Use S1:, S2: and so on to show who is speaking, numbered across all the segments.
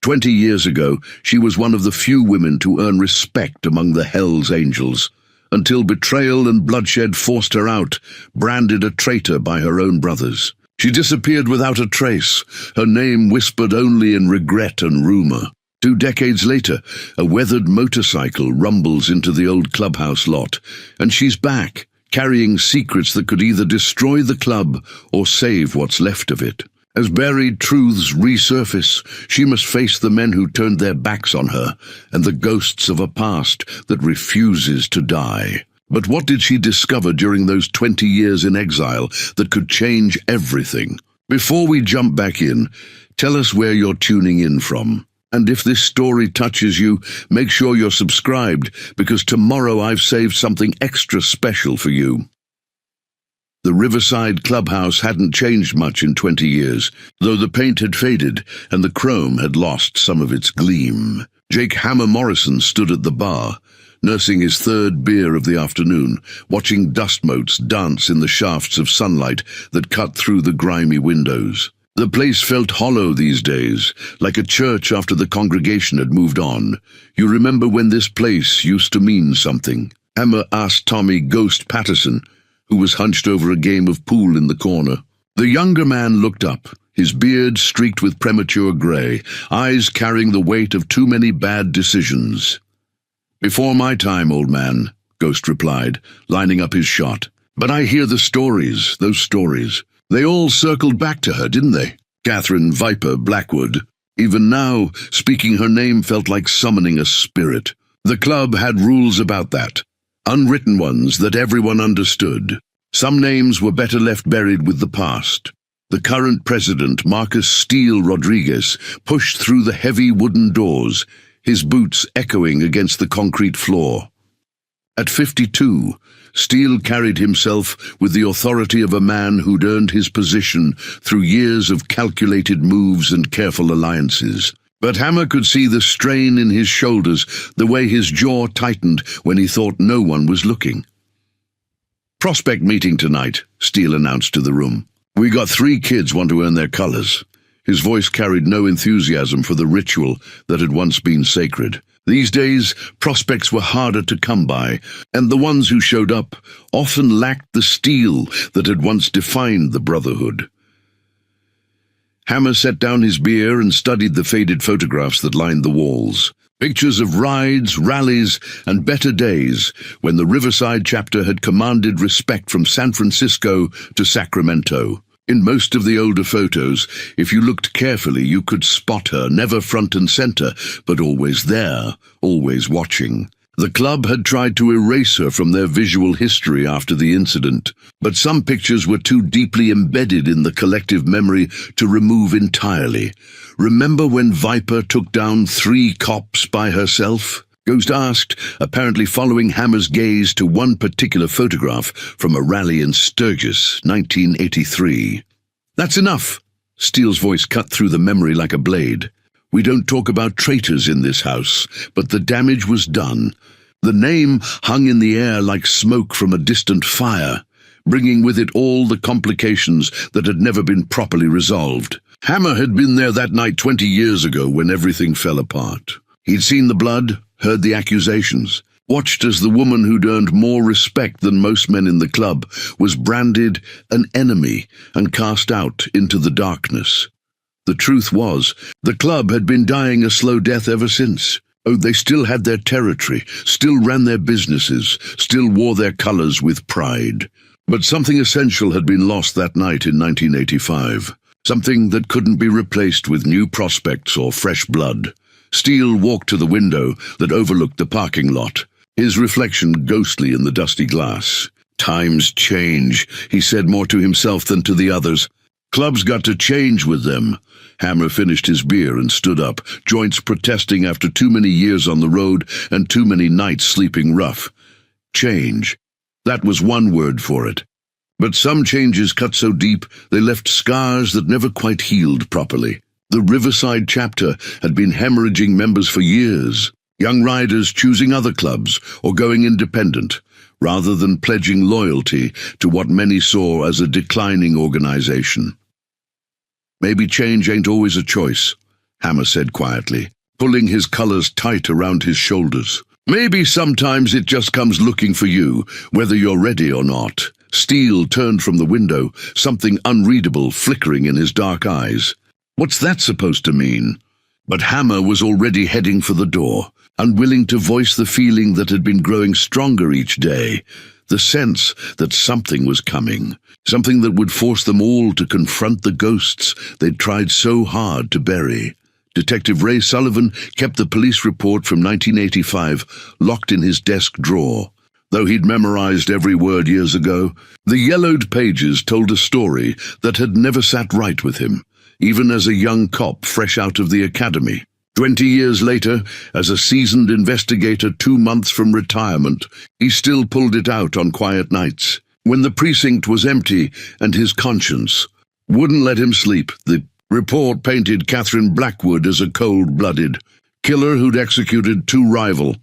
S1: 20 years ago, she was one of the few women to earn respect among the Hell's Angels, until betrayal and bloodshed forced her out, branded a traitor by her own brothers. She disappeared without a trace, her name whispered only in regret and rumor. 2 decades later, a weathered motorcycle rumbles into the old clubhouse lot, and she's back, carrying secrets that could either destroy the club or save what's left of it. As buried truths resurface, she must face the men who turned their backs on her and the ghosts of a past that refuses to die. But what did she discover during those 20 years in exile that could change everything? Before we jump back in, tell us where you're tuning in from. And if this story touches you, make sure you're subscribed, because tomorrow I've saved something extra special for you. The Riverside Clubhouse hadn't changed much in 20 years, though the paint had faded and the chrome had lost some of its gleam. Jake Hammer Morrison stood at the bar, nursing his 3rd beer of the afternoon, watching dust motes dance in the shafts of sunlight that cut through the grimy windows. The place felt hollow these days, like a church after the congregation had moved on. You remember when this place used to mean something? Hammer asked Tommy Ghost Patterson, who was hunched over a game of pool in the corner. The younger man looked up, his beard streaked with premature grey, eyes carrying the weight of too many bad decisions. "Before my time, old man," Ghost replied, lining up his shot. "But I hear the stories, those stories. They all circled back to her, didn't they? Catherine Viper Blackwood. Even now, speaking her name felt like summoning a spirit. The club had rules about that. Unwritten ones that everyone understood. Some names were better left buried with the past. The current president, Marcus Steele Rodriguez, pushed through the heavy wooden doors, his boots echoing against the concrete floor. At 52, Steele carried himself with the authority of a man who'd earned his position through years of calculated moves and careful alliances. But Hammer could see the strain in his shoulders, the way his jaw tightened when he thought no one was looking. "Prospect meeting tonight," Steele announced to the room. "We got 3 kids want to earn their colors." His voice carried no enthusiasm for the ritual that had once been sacred. These days, prospects were harder to come by, and the ones who showed up often lacked the steel that had once defined the Brotherhood. Hammer set down his beer and studied the faded photographs that lined the walls. Pictures of rides, rallies, and better days when the Riverside chapter had commanded respect from San Francisco to Sacramento. In most of the older photos, if you looked carefully, you could spot her, never front and center, but always there, always watching. The club had tried to erase her from their visual history after the incident, but some pictures were too deeply embedded in the collective memory to remove entirely. Remember when Viper took down 3 cops by herself? Ghost asked, apparently following Hammer's gaze to one particular photograph from a rally in Sturgis, 1983. "That's enough!" Steele's voice cut through the memory like a blade. "We don't talk about traitors in this house, but the damage was done. The name hung in the air like smoke from a distant fire, bringing with it all the complications that had never been properly resolved. Hammer had been there that night 20 years ago when everything fell apart. He'd seen the blood, heard the accusations, watched as the woman who'd earned more respect than most men in the club was branded an enemy and cast out into the darkness. The truth was, the club had been dying a slow death ever since. Oh, they still had their territory, still ran their businesses, still wore their colors with pride. But something essential had been lost that night in 1985. Something that couldn't be replaced with new prospects or fresh blood. Steele walked to the window that overlooked the parking lot, his reflection ghostly in the dusty glass. "Times change," he said more to himself than to the others. "Clubs got to change with them." Hammer finished his beer and stood up, joints protesting after too many years on the road and too many nights sleeping rough. Change. That was one word for it. But some changes cut so deep they left scars that never quite healed properly. The Riverside chapter had been hemorrhaging members for years, young riders choosing other clubs or going independent, rather than pledging loyalty to what many saw as a declining organization. "Maybe change ain't always a choice," Hammer said quietly, pulling his colors tight around his shoulders. Maybe sometimes it just comes looking for you, whether you're ready or not. Steele turned from the window, something unreadable flickering in his dark eyes. What's that supposed to mean? But Hammer was already heading for the door, unwilling to voice the feeling that had been growing stronger each day, the sense that something was coming, something that would force them all to confront the ghosts they'd tried so hard to bury. Detective Ray Sullivan kept the police report from 1985 locked in his desk drawer. Though he'd memorized every word years ago, the yellowed pages told a story that had never sat right with him, even as a young cop fresh out of the academy. 20 years later, as a seasoned investigator 2 months from retirement, he still pulled it out on quiet nights, when the precinct was empty and his conscience wouldn't let him sleep. The report painted Catherine Blackwood as a cold-blooded killer who'd executed 2 rival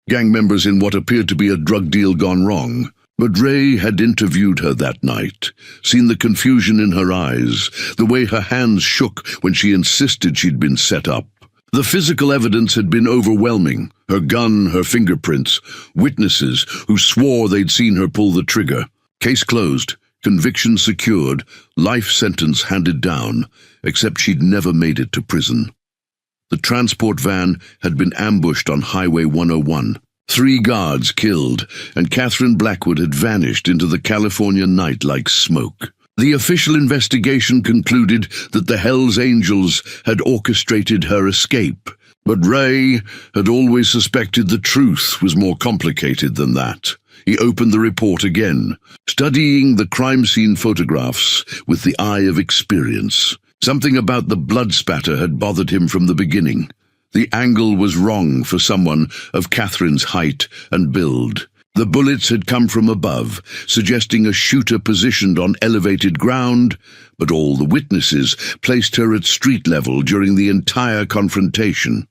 S1: gang members in what appeared to be a drug deal gone wrong. But Ray had interviewed her that night, seen the confusion in her eyes, the way her hands shook when she insisted she'd been set up. The physical evidence had been overwhelming: her gun, her fingerprints, witnesses who swore they'd seen her pull the trigger. Case closed, conviction secured, life sentence handed down, except she'd never made it to prison. The transport van had been ambushed on Highway 101. 3 guards killed, and Catherine Blackwood had vanished into the California night like smoke. The official investigation concluded that the Hells Angels had orchestrated her escape, but Ray had always suspected the truth was more complicated than that. He opened the report again, studying the crime scene photographs with the eye of experience. Something about the blood spatter had bothered him from the beginning. The angle was wrong for someone of Catherine's height and build. The bullets had come from above, suggesting a shooter positioned on elevated ground, but all the witnesses placed her at street level during the entire confrontation.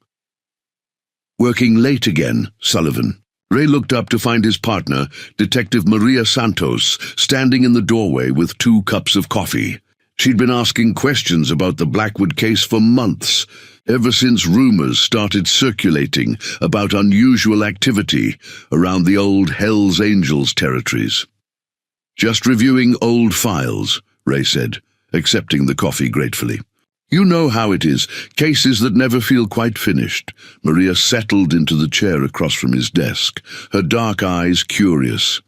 S1: Working late again, Sullivan. Ray looked up to find his partner, Detective Maria Santos, standing in the doorway with 2 cups of coffee. She'd been asking questions about the Blackwood case for months, ever since rumors started circulating about unusual activity around the old Hells Angels territories. Just reviewing old files, Ray said, accepting the coffee gratefully. You know how it is, cases that never feel quite finished. Maria settled into the chair across from his desk, her dark eyes curious.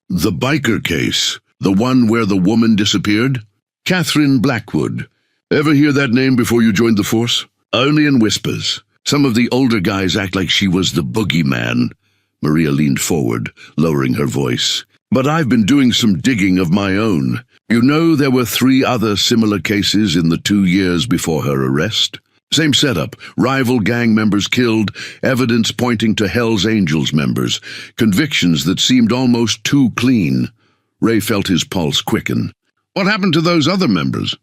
S1: The biker case, the one where the woman disappeared? Catherine Blackwood. Ever hear that name before you joined the force? Only in whispers. Some of the older guys act like she was the boogeyman. Maria leaned forward, lowering her voice. But I've been doing some digging of my own. You know there were 3 other similar cases in the 2 years before her arrest? Same setup, rival gang members killed, evidence pointing to Hells Angels members, convictions that seemed almost too clean. Ray felt his pulse quicken. What happened to those other members?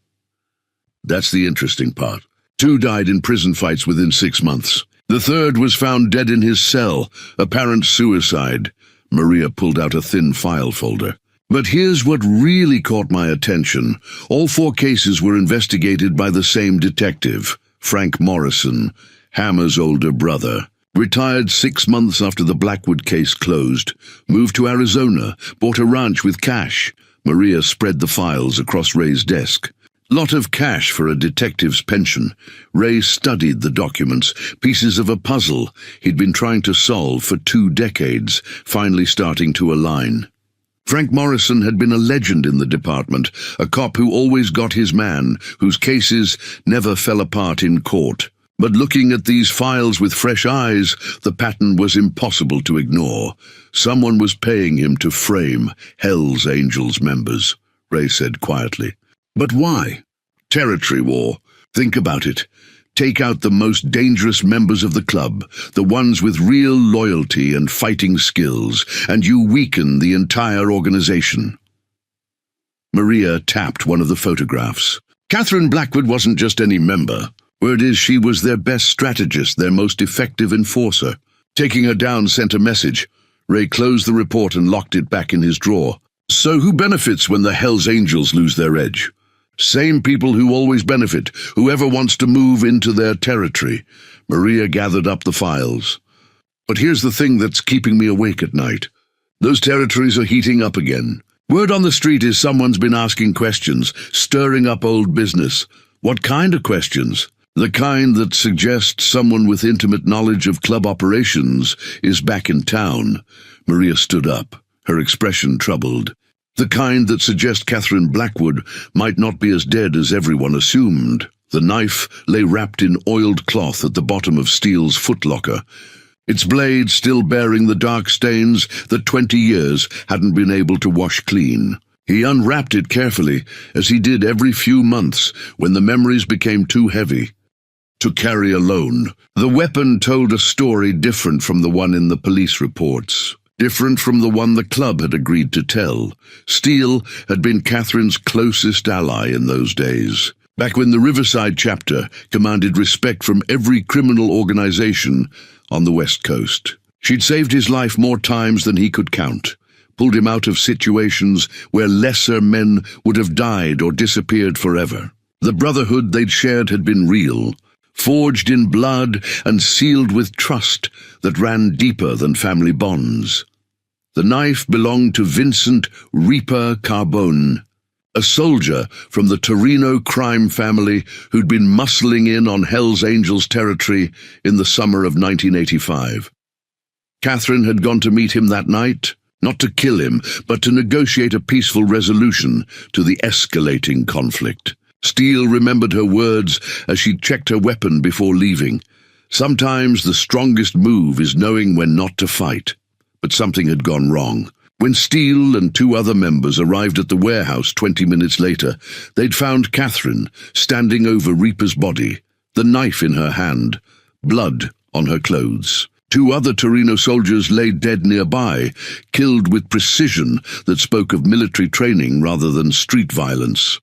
S1: That's the interesting part. 2 died in prison fights within 6 months. The 3rd was found dead in his cell, apparent suicide. Maria pulled out a thin file folder. But here's what really caught my attention. All 4 cases were investigated by the same detective, Frank Morrison, Hammer's older brother. Retired 6 months after the Blackwood case closed, moved to Arizona, bought a ranch with cash. Maria spread the files across Ray's desk. Lot of cash for a detective's pension. Ray studied the documents, pieces of a puzzle he'd been trying to solve for 2 decades, finally starting to align. Frank Morrison had been a legend in the department, a cop who always got his man, whose cases never fell apart in court. But looking at these files with fresh eyes, the pattern was impossible to ignore. Someone was paying him to frame Hells Angels members, Ray said quietly. But why? Territory war. Think about it. Take out the most dangerous members of the club, the ones with real loyalty and fighting skills, and you weaken the entire organization. Maria tapped one of the photographs. Catherine Blackwood wasn't just any member. Word is she was their best strategist, their most effective enforcer. Taking her down sent a message. Ray closed the report and locked it back in his drawer. So who benefits when the Hells Angels lose their edge? Same people who always benefit, whoever wants to move into their territory. Maria gathered up the files. But here's the thing that's keeping me awake at night. Those territories are heating up again. Word on the street is someone's been asking questions, stirring up old business. What kind of questions? The kind that suggests someone with intimate knowledge of club operations is back in town. Maria stood up, her expression troubled. The kind that suggests Catherine Blackwood might not be as dead as everyone assumed. The knife lay wrapped in oiled cloth at the bottom of Steele's footlocker, its blade still bearing the dark stains that 20 years hadn't been able to wash clean. He unwrapped it carefully, as he did every few months when the memories became too heavy to carry alone. The weapon told a story different from the one in the police reports, different from the one the club had agreed to tell. Steele had been Catherine's closest ally in those days, back when the Riverside chapter commanded respect from every criminal organization on the West Coast. She'd saved his life more times than he could count, pulled him out of situations where lesser men would have died or disappeared forever. The brotherhood they'd shared had been real, forged in blood and sealed with trust that ran deeper than family bonds. The knife belonged to Vincent Reaper Carbone, a soldier from the Torino crime family who'd been muscling in on Hell's Angels territory in the summer of 1985. Catherine had gone to meet him that night, not to kill him, but to negotiate a peaceful resolution to the escalating conflict. Steele remembered her words as she checked her weapon before leaving. Sometimes the strongest move is knowing when not to fight. But something had gone wrong. When Steele and two other members arrived at the warehouse 20 minutes later, they'd found Catherine standing over Reaper's body, the knife in her hand, blood on her clothes. Two other Torino soldiers lay dead nearby, killed with precision that spoke of military training rather than street violence.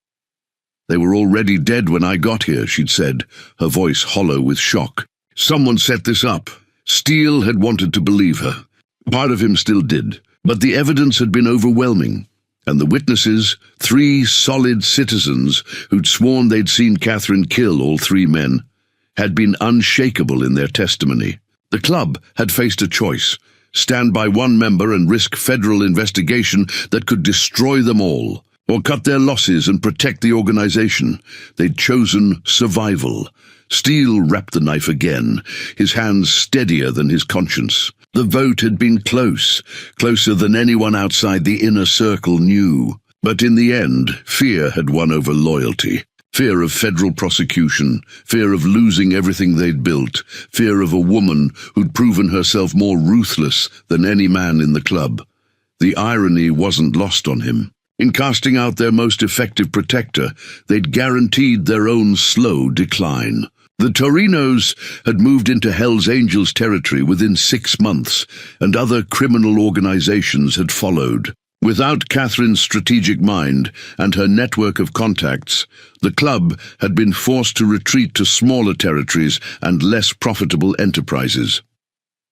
S1: "They were already dead when I got here," she'd said, her voice hollow with shock. Someone set this up. Steele had wanted to believe her. Part of him still did. But the evidence had been overwhelming, and the witnesses, 3 solid citizens who'd sworn they'd seen Catherine kill all 3 men, had been unshakable in their testimony. The club had faced a choice: stand by one member and risk federal investigation that could destroy them all, or cut their losses and protect the organization. They'd chosen survival. Steele wrapped the knife again, his hands steadier than his conscience. The vote had been close, closer than anyone outside the inner circle knew. But in the end, fear had won over loyalty. Fear of federal prosecution, fear of losing everything they'd built, fear of a woman who'd proven herself more ruthless than any man in the club. The irony wasn't lost on him. In casting out their most effective protector, they'd guaranteed their own slow decline. The Torinos had moved into Hell's Angels territory within 6 months, and other criminal organizations had followed. Without Catherine's strategic mind and her network of contacts, the club had been forced to retreat to smaller territories and less profitable enterprises.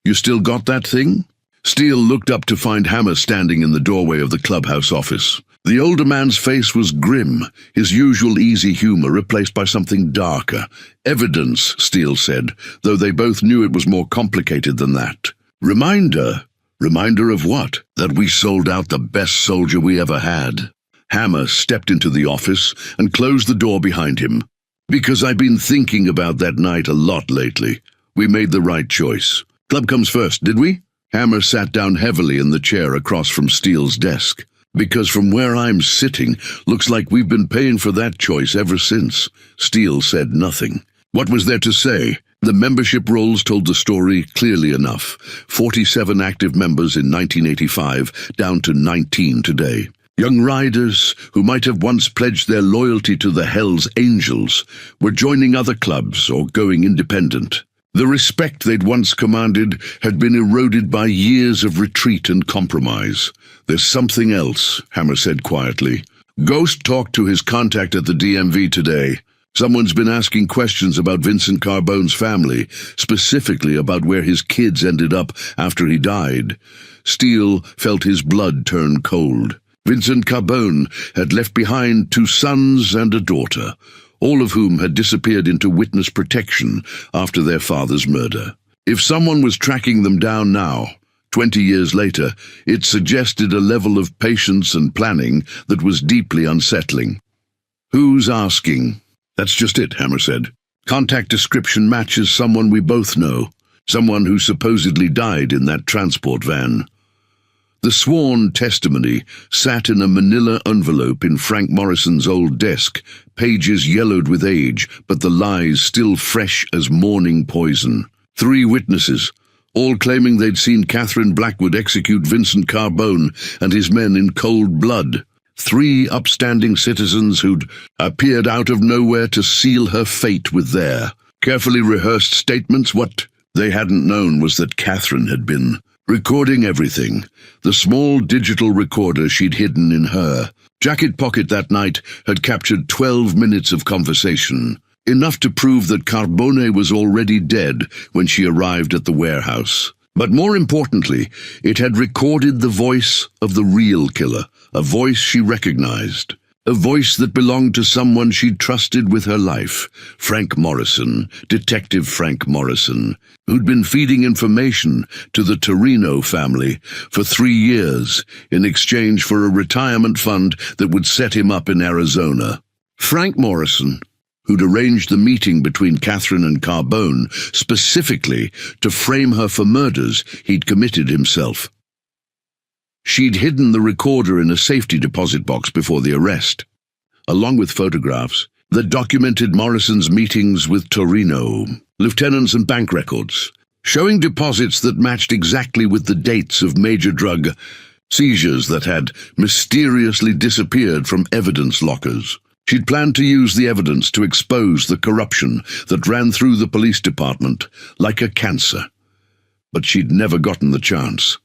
S1: "You still got that thing?" Steele looked up to find Hammer standing in the doorway of the clubhouse office. The older man's face was grim, his usual easy humor replaced by something darker. "Evidence," Steele said, though they both knew it was more complicated than that. "Reminder? Reminder of what? That we sold out the best soldier we ever had." Hammer stepped into the office and closed the door behind him. "Because I've been thinking about that night a lot lately. We made the right choice. Club comes first, did we?" Hammer sat down heavily in the chair across from Steele's desk. "Because from where I'm sitting, looks like we've been paying for that choice ever since." Steele said nothing. What was there to say? The membership rolls told the story clearly enough. 47 active members in 1985, down to 19 today. Young riders who might have once pledged their loyalty to the Hell's Angels were joining other clubs or going independent. The respect they'd once commanded had been eroded by years of retreat and compromise. "There's something else," Hammer said quietly. "Ghost talked to his contact at the DMV today. Someone's been asking questions about Vincent Carbone's family, specifically about where his kids ended up after he died." Steele felt his blood turn cold. Vincent Carbone had left behind 2 sons and a daughter, all of whom had disappeared into witness protection after their father's murder. If someone was tracking them down now, 20 years later, it suggested a level of patience and planning that was deeply unsettling. "Who's asking?" "That's just it," Hammer said. "Contact description matches someone we both know, someone who supposedly died in that transport van." The sworn testimony sat in a manila envelope in Frank Morrison's old desk, pages yellowed with age, but the lies still fresh as morning poison. 3 witnesses, all claiming they'd seen Catherine Blackwood execute Vincent Carbone and his men in cold blood. 3 upstanding citizens who'd appeared out of nowhere to seal her fate with their carefully rehearsed statements. What they hadn't known was that Catherine had been recording everything, the small digital recorder she'd hidden in her jacket pocket that night had captured 12 minutes of conversation, enough to prove that Carbone was already dead when she arrived at the warehouse. But more importantly, it had recorded the voice of the real killer, a voice she recognized. A voice that belonged to someone she'd trusted with her life, Frank Morrison, Detective Frank Morrison, who'd been feeding information to the Torino family for 3 years in exchange for a retirement fund that would set him up in Arizona. Frank Morrison, who'd arranged the meeting between Catherine and Carbone specifically to frame her for murders he'd committed himself. She'd hidden the recorder in a safety deposit box before the arrest, along with photographs that documented Morrison's meetings with Torino, lieutenants and bank records, showing deposits that matched exactly with the dates of major drug seizures that had mysteriously disappeared from evidence lockers. She'd planned to use the evidence to expose the corruption that ran through the police department like a cancer. But she'd never gotten the chance.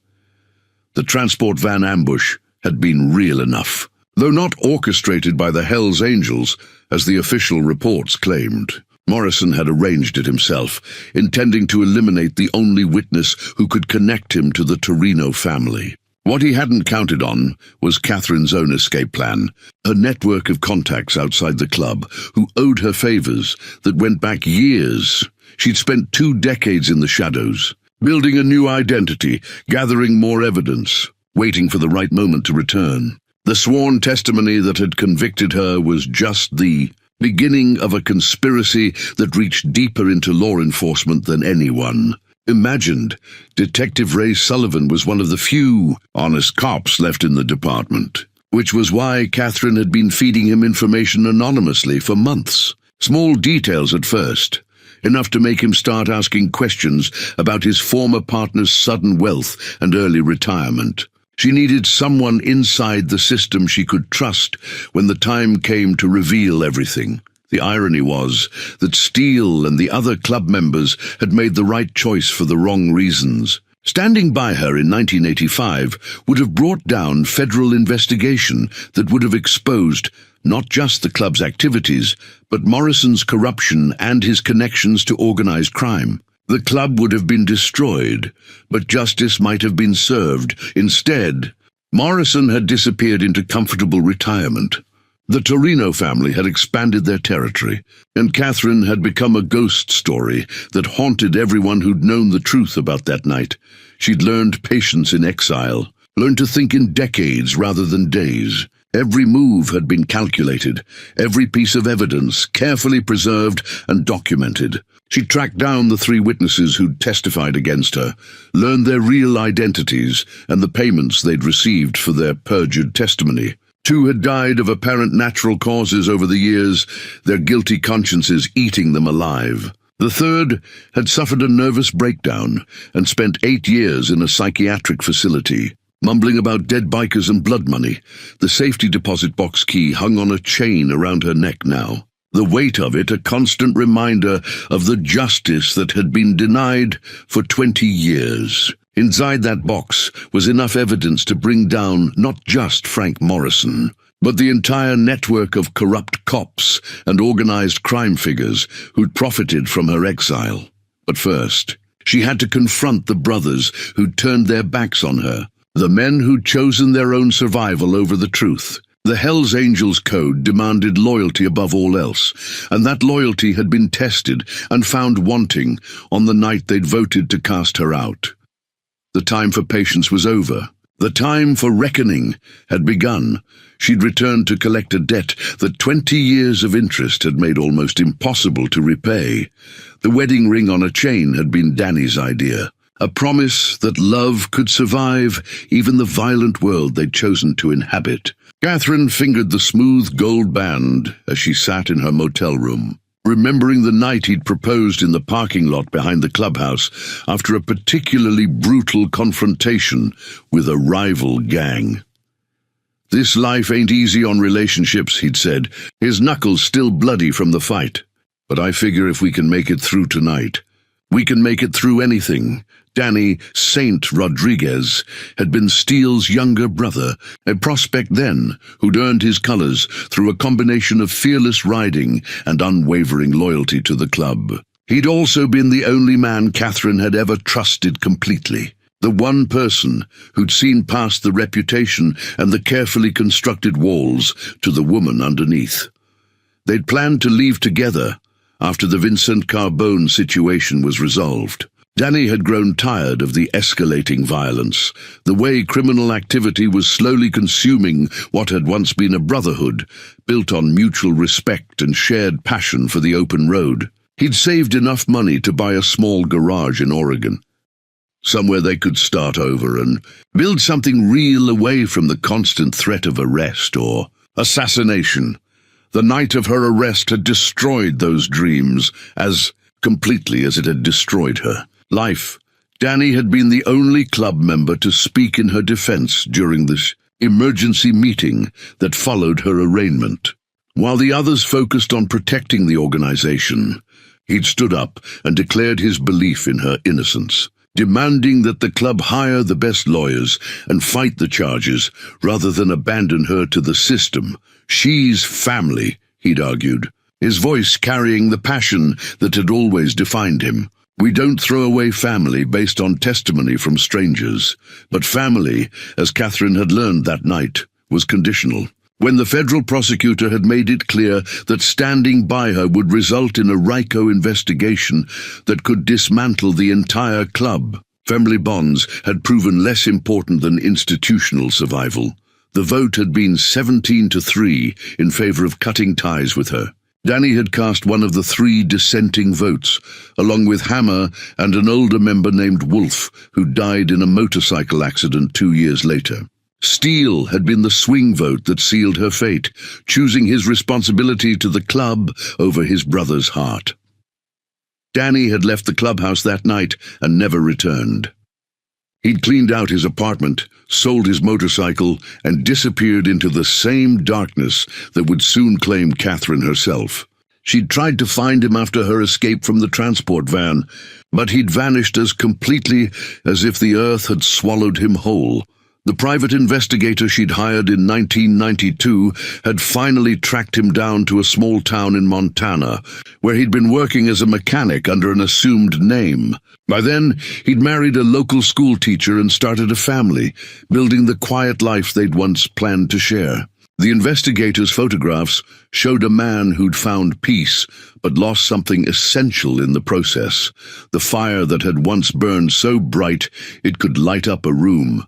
S1: The transport van ambush had been real enough, though not orchestrated by the Hells Angels, as the official reports claimed. Morrison had arranged it himself, intending to eliminate the only witness who could connect him to the Torino family. What he hadn't counted on was Catherine's own escape plan, her network of contacts outside the club, who owed her favors that went back years. She'd spent 2 decades in the shadows, building a new identity, gathering more evidence, waiting for the right moment to return. The sworn testimony that had convicted her was just the beginning of a conspiracy that reached deeper into law enforcement than anyone imagined. Detective Ray Sullivan was one of the few honest cops left in the department, which was why Catherine had been feeding him information anonymously for months. Small details at first, enough to make him start asking questions about his former partner's sudden wealth and early retirement. She needed someone inside the system she could trust when the time came to reveal everything. The irony was that Steele and the other club members had made the right choice for the wrong reasons. Standing by her in 1985 would have brought down federal investigation that would have exposed not just the club's activities, but Morrison's corruption and his connections to organized crime. The club would have been destroyed, but justice might have been served. Instead, Morrison had disappeared into comfortable retirement. The Torino family had expanded their territory, and Catherine had become a ghost story that haunted everyone who'd known the truth about that night. She'd learned patience in exile, learned to think in decades rather than days. Every move had been calculated, every piece of evidence carefully preserved and documented. She tracked down the 3 witnesses who'd testified against her, learned their real identities and the payments they'd received for their perjured testimony. 2 had died of apparent natural causes over the years, their guilty consciences eating them alive. The 3rd had suffered a nervous breakdown and spent 8 years in a psychiatric facility. Mumbling about dead bikers and blood money, the safety deposit box key hung on a chain around her neck now. The weight of it a constant reminder of the justice that had been denied for 20 years. Inside that box was enough evidence to bring down not just Frank Morrison, but the entire network of corrupt cops and organized crime figures who'd profited from her exile. But first, she had to confront the brothers who'd turned their backs on her. The men who'd chosen their own survival over the truth. The Hells Angels Code demanded loyalty above all else, and that loyalty had been tested and found wanting on the night they'd voted to cast her out. The time for patience was over. The time for reckoning had begun. She'd returned to collect a debt that 20 years of interest had made almost impossible to repay. The wedding ring on a chain had been Danny's idea, a promise that love could survive even the violent world they'd chosen to inhabit. Catherine fingered the smooth gold band as she sat in her motel room, remembering the night he'd proposed in the parking lot behind the clubhouse after a particularly brutal confrontation with a rival gang. "This life ain't easy on relationships," he'd said, his knuckles still bloody from the fight. "But I figure if we can make it through tonight, we can make it through anything." Danny Saint Rodriguez had been Steele's younger brother, a prospect then who'd earned his colors through a combination of fearless riding and unwavering loyalty to the club. He'd also been the only man Catherine had ever trusted completely, the one person who'd seen past the reputation and the carefully constructed walls to the woman underneath. They'd planned to leave together after the Vincent Carbone situation was resolved. Danny had grown tired of the escalating violence, the way criminal activity was slowly consuming what had once been a brotherhood, built on mutual respect and shared passion for the open road. He'd saved enough money to buy a small garage in Oregon, somewhere they could start over and build something real away from the constant threat of arrest or assassination. The night of her arrest had destroyed those dreams as completely as it had destroyed her life. Danny had been the only club member to speak in her defense during this emergency meeting that followed her arraignment. While the others focused on protecting the organization, he'd stood up and declared his belief in her innocence, demanding that the club hire the best lawyers and fight the charges rather than abandon her to the system. "She's family," he'd argued, his voice carrying the passion that had always defined him. "We don't throw away family based on testimony from strangers." But family, as Catherine had learned that night, was conditional. When the federal prosecutor had made it clear that standing by her would result in a RICO investigation that could dismantle the entire club, family bonds had proven less important than institutional survival. The vote had been 17-3 in favor of cutting ties with her. Danny had cast one of the 3 dissenting votes, along with Hammer and an older member named Wolf, who died in a motorcycle accident 2 years later. Steele had been the swing vote that sealed her fate, choosing his responsibility to the club over his brother's heart. Danny had left the clubhouse that night and never returned. He'd cleaned out his apartment, sold his motorcycle, and disappeared into the same darkness that would soon claim Catherine herself. She'd tried to find him after her escape from the transport van, but he'd vanished as completely as if the earth had swallowed him whole. The private investigator she'd hired in 1992 had finally tracked him down to a small town in Montana, where he'd been working as a mechanic under an assumed name. By then, he'd married a local school teacher and started a family, building the quiet life they'd once planned to share. The investigator's photographs showed a man who'd found peace, but lost something essential in the process, the fire that had once burned so bright it could light up a room.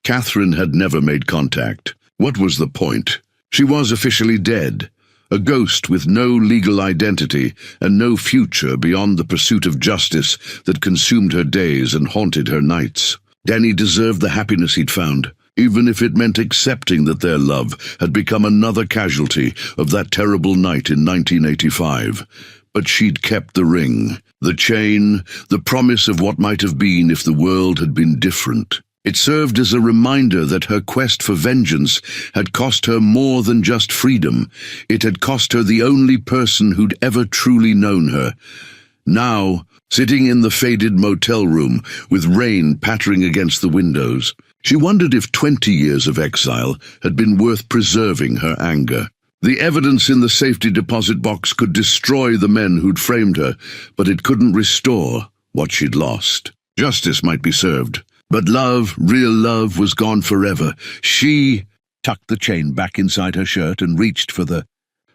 S1: Catherine had never made contact. What was the point? She was officially dead, a ghost with no legal identity and no future beyond the pursuit of justice that consumed her days and haunted her nights. Danny deserved the happiness he'd found, even if it meant accepting that their love had become another casualty of that terrible night in 1985. But she'd kept the ring, the chain, the promise of what might have been if the world had been different. It served as a reminder that her quest for vengeance had cost her more than just freedom. It had cost her the only person who'd ever truly known her. Now, sitting in the faded motel room with rain pattering against the windows, she wondered if 20 years of exile had been worth preserving her anger. The evidence in the safety deposit box could destroy the men who'd framed her, but it couldn't restore what she'd lost. Justice might be served, But love, real love, was gone forever. She tucked the chain back inside her shirt and reached for the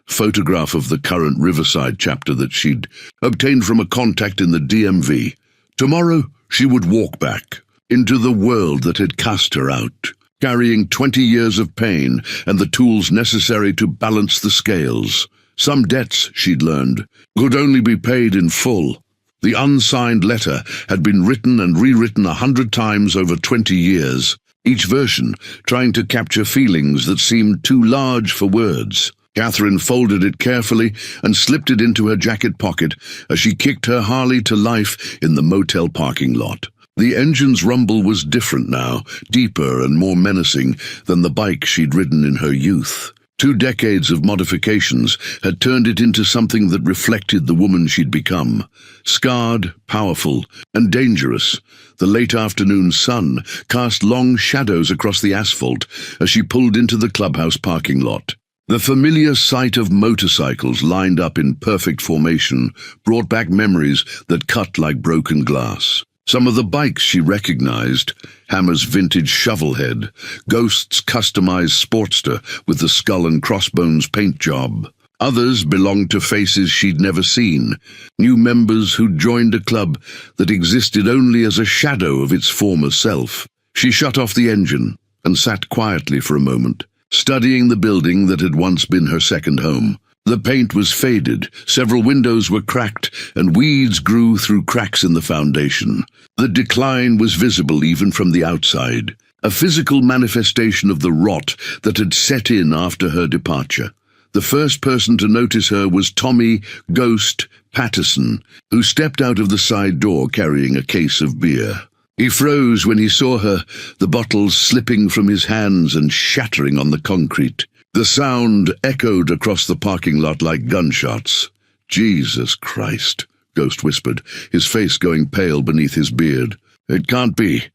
S1: photograph of the current Riverside chapter that she'd obtained from a contact in the DMV. Tomorrow, she would walk back into the world that had cast her out, carrying 20 years of pain and the tools necessary to balance the scales. Some debts, she'd learned, could only be paid in full. The unsigned letter had been written and rewritten 100 times over 20 years, each version trying to capture feelings that seemed too large for words. Catherine folded it carefully and slipped it into her jacket pocket as she kicked her Harley to life in the motel parking lot. The engine's rumble was different now, deeper and more menacing than the bike she'd ridden in her youth. 2 decades of modifications had turned it into something that reflected the woman she'd become. Scarred, powerful, and dangerous, the late afternoon sun cast long shadows across the asphalt as she pulled into the clubhouse parking lot. The familiar sight of motorcycles lined up in perfect formation brought back memories that cut like broken glass. Some of the bikes she recognized: Hammer's vintage shovelhead, Ghost's customized Sportster with the skull and crossbones paint job. Others belonged to faces she'd never seen, new members who'd joined a club that existed only as a shadow of its former self. She shut off the engine and sat quietly for a moment, studying the building that had once been her second home. The paint was faded, several windows were cracked, and weeds grew through cracks in the foundation. The decline was visible even from the outside, a physical manifestation of the rot that had set in after her departure. The first person to notice her was Tommy "Ghost" Patterson, who stepped out of the side door carrying a case of beer. He froze when he saw her, the bottles slipping from his hands and shattering on the concrete. The sound echoed across the parking lot like gunshots. "Jesus Christ," Ghost whispered, his face going pale beneath his beard. "It can't be."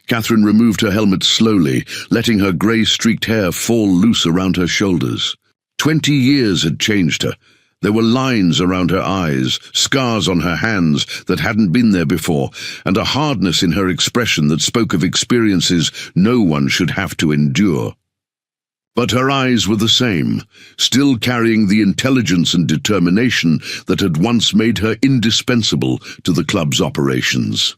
S1: Catherine removed her helmet slowly, letting her grey-streaked hair fall loose around her shoulders. 20 years had changed her. There were lines around her eyes, scars on her hands that hadn't been there before, and a hardness in her expression that spoke of experiences no one should have to endure. But her eyes were the same, still carrying the intelligence and determination that had once made her indispensable to the club's operations.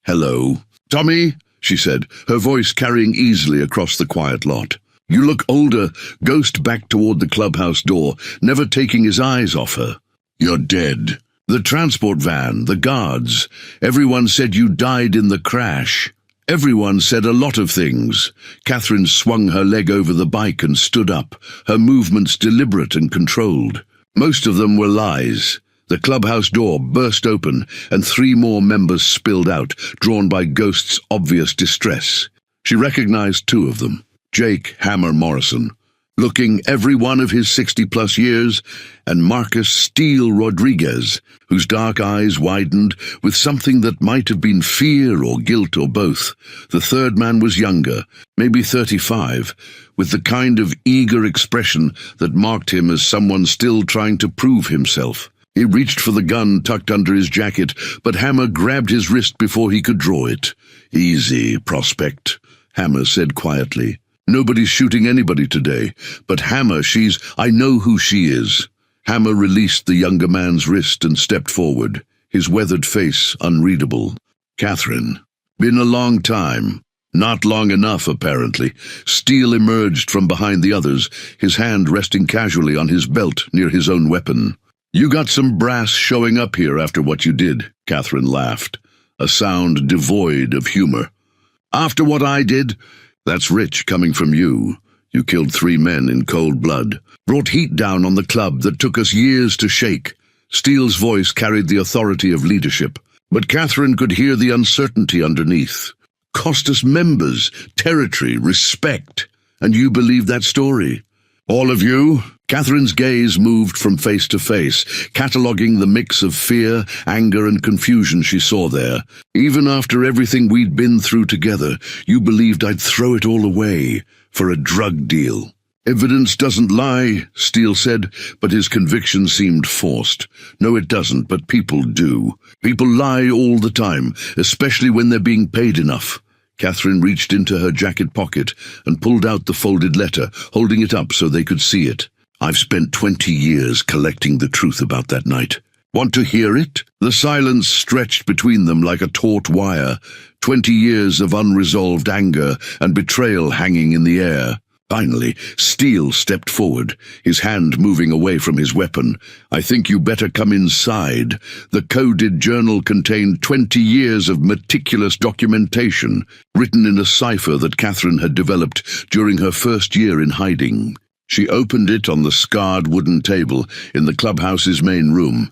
S1: "Hello, Tommy," she said, her voice carrying easily across the quiet lot. "You look older." Ghost backed toward the clubhouse door, never taking his eyes off her. "You're dead. The transport van, the guards, everyone said you died in the crash." Everyone said a lot of things. Catherine swung her leg over the bike and stood up, her movements deliberate and controlled. Most of them were lies. The clubhouse door burst open, and 3 more members spilled out, drawn by Ghost's obvious distress. She recognized 2 of them, Jake "Hammer" Morrison, looking every one of his 60-plus years, and Marcus "Steel" Rodriguez, whose dark eyes widened with something that might have been fear or guilt or both. The third man was younger, maybe 35, with the kind of eager expression that marked him as someone still trying to prove himself. He reached for the gun tucked under his jacket, but Hammer grabbed his wrist before he could draw it. "Easy, prospect," Hammer said quietly. "Nobody's shooting anybody today, but Hammer, I know who she is." Hammer released the younger man's wrist and stepped forward, his weathered face unreadable. "Catherine. Been a long time." Not long enough, apparently. Steele emerged from behind the others, his hand resting casually on his belt near his own weapon. "You got some brass showing up here after what you did," Catherine laughed, a sound devoid of humor. "After what I did? That's rich coming from you. You killed 3 men in cold blood, brought heat down on the club that took us years to shake." Steele's voice carried the authority of leadership, but Catherine could hear the uncertainty underneath. "Cost us members, territory, respect, and you believe that story? All of you?" Catherine's gaze moved from face to face, cataloguing the mix of fear, anger, and confusion she saw there. "Even after everything we'd been through together, you believed I'd throw it all away for a drug deal." "Evidence doesn't lie," Steele said, but his conviction seemed forced. "No, it doesn't, but people do. People lie all the time, especially when they're being paid enough." Catherine reached into her jacket pocket and pulled out the folded letter, holding it up so they could see it. "I've spent 20 years collecting the truth about that night. Want to hear it?" The silence stretched between them like a taut wire, 20 years of unresolved anger and betrayal hanging in the air. Finally, Steele stepped forward, his hand moving away from his weapon. "I think you better come inside." The coded journal contained 20 years of meticulous documentation, written in a cipher that Catherine had developed during her first year in hiding. She opened it on the scarred wooden table in the clubhouse's main room.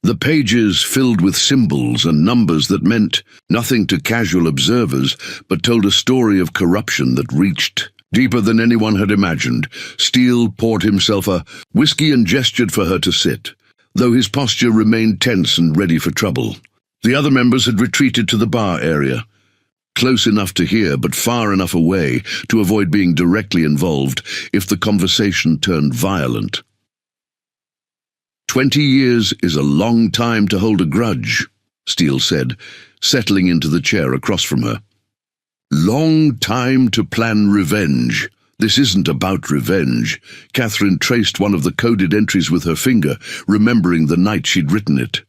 S1: The pages filled with symbols and numbers that meant nothing to casual observers, but told a story of corruption that reached deeper than anyone had imagined. Steele poured himself a whiskey and gestured for her to sit, though his posture remained tense and ready for trouble. The other members had retreated to the bar area, close enough to hear but far enough away to avoid being directly involved if the conversation turned violent. 20 years is a long time to hold a grudge, Steele said, settling into the chair across from her. Long time to plan revenge. This isn't about revenge. Catherine traced one of the coded entries with her finger, remembering the night she'd written it.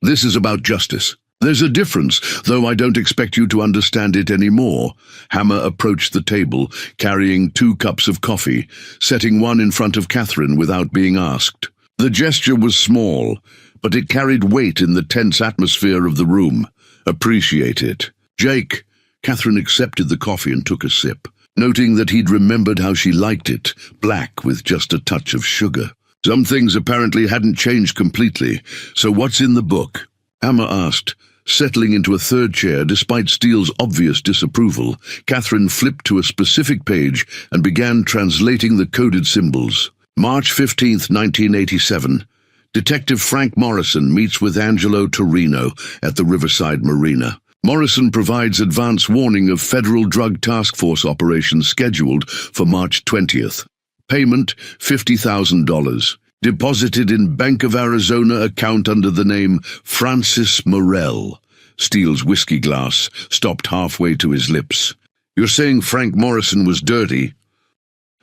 S1: This is about justice. There's a difference, though I don't expect you to understand it anymore. Hammer approached the table, carrying 2 cups of coffee, setting one in front of Catherine without being asked. The gesture was small, but it carried weight in the tense atmosphere of the room. "Appreciate it." "Jake." Catherine accepted the coffee and took a sip, noting that he'd remembered how she liked it, black with just a touch of sugar. Some things apparently hadn't changed completely. "So what's in the book?" Hammer asked, settling into a third chair despite Steele's obvious disapproval. Catherine flipped to a specific page and began translating the coded symbols. March 15th, 1987. Detective Frank Morrison meets with Angelo Torino at the Riverside Marina. Morrison provides advance warning of Federal Drug Task Force operations scheduled for March 20th. Payment, $50,000. Deposited in Bank of Arizona account under the name Francis Morell. Steele's whiskey glass stopped halfway to his lips. "You're saying Frank Morrison was dirty?"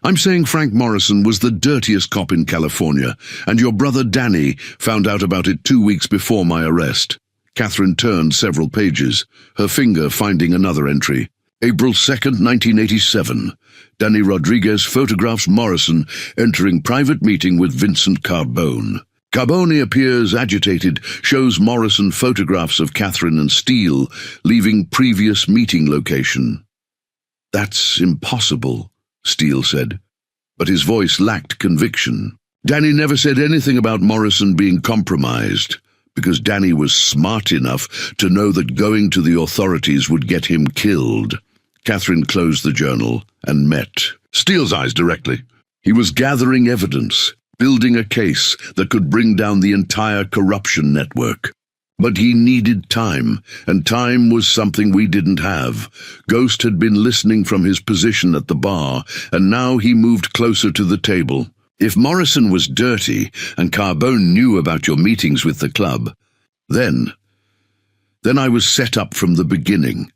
S1: "I'm saying Frank Morrison was the dirtiest cop in California, and your brother Danny found out about it 2 weeks before my arrest." Catherine turned several pages, her finger finding another entry. April 2nd, 1987. Danny Rodriguez photographs Morrison entering private meeting with Vincent Carbone. Carbone appears agitated, shows Morrison photographs of Catherine and Steele, leaving previous meeting location. "That's impossible," Steele said, but his voice lacked conviction. "Danny never said anything about Morrison being compromised, because Danny was smart enough to know that going to the authorities would get him killed." Catherine closed the journal and met Steele's eyes directly. He was gathering evidence, building a case that could bring down the entire corruption network. But he needed time, and time was something we didn't have. Ghost had been listening from his position at the bar, and now he moved closer to the table. "If Morrison was dirty, and Carbone knew about your meetings with the club, then I was set up from the beginning."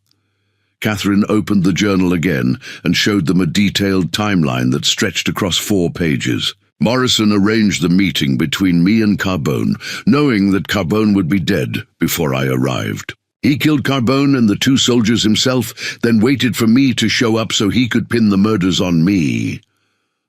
S1: Catherine opened the journal again and showed them a detailed timeline that stretched across 4 pages. "Morrison arranged the meeting between me and Carbone, knowing that Carbone would be dead before I arrived. He killed Carbone and the 2 soldiers himself, then waited for me to show up so he could pin the murders on me."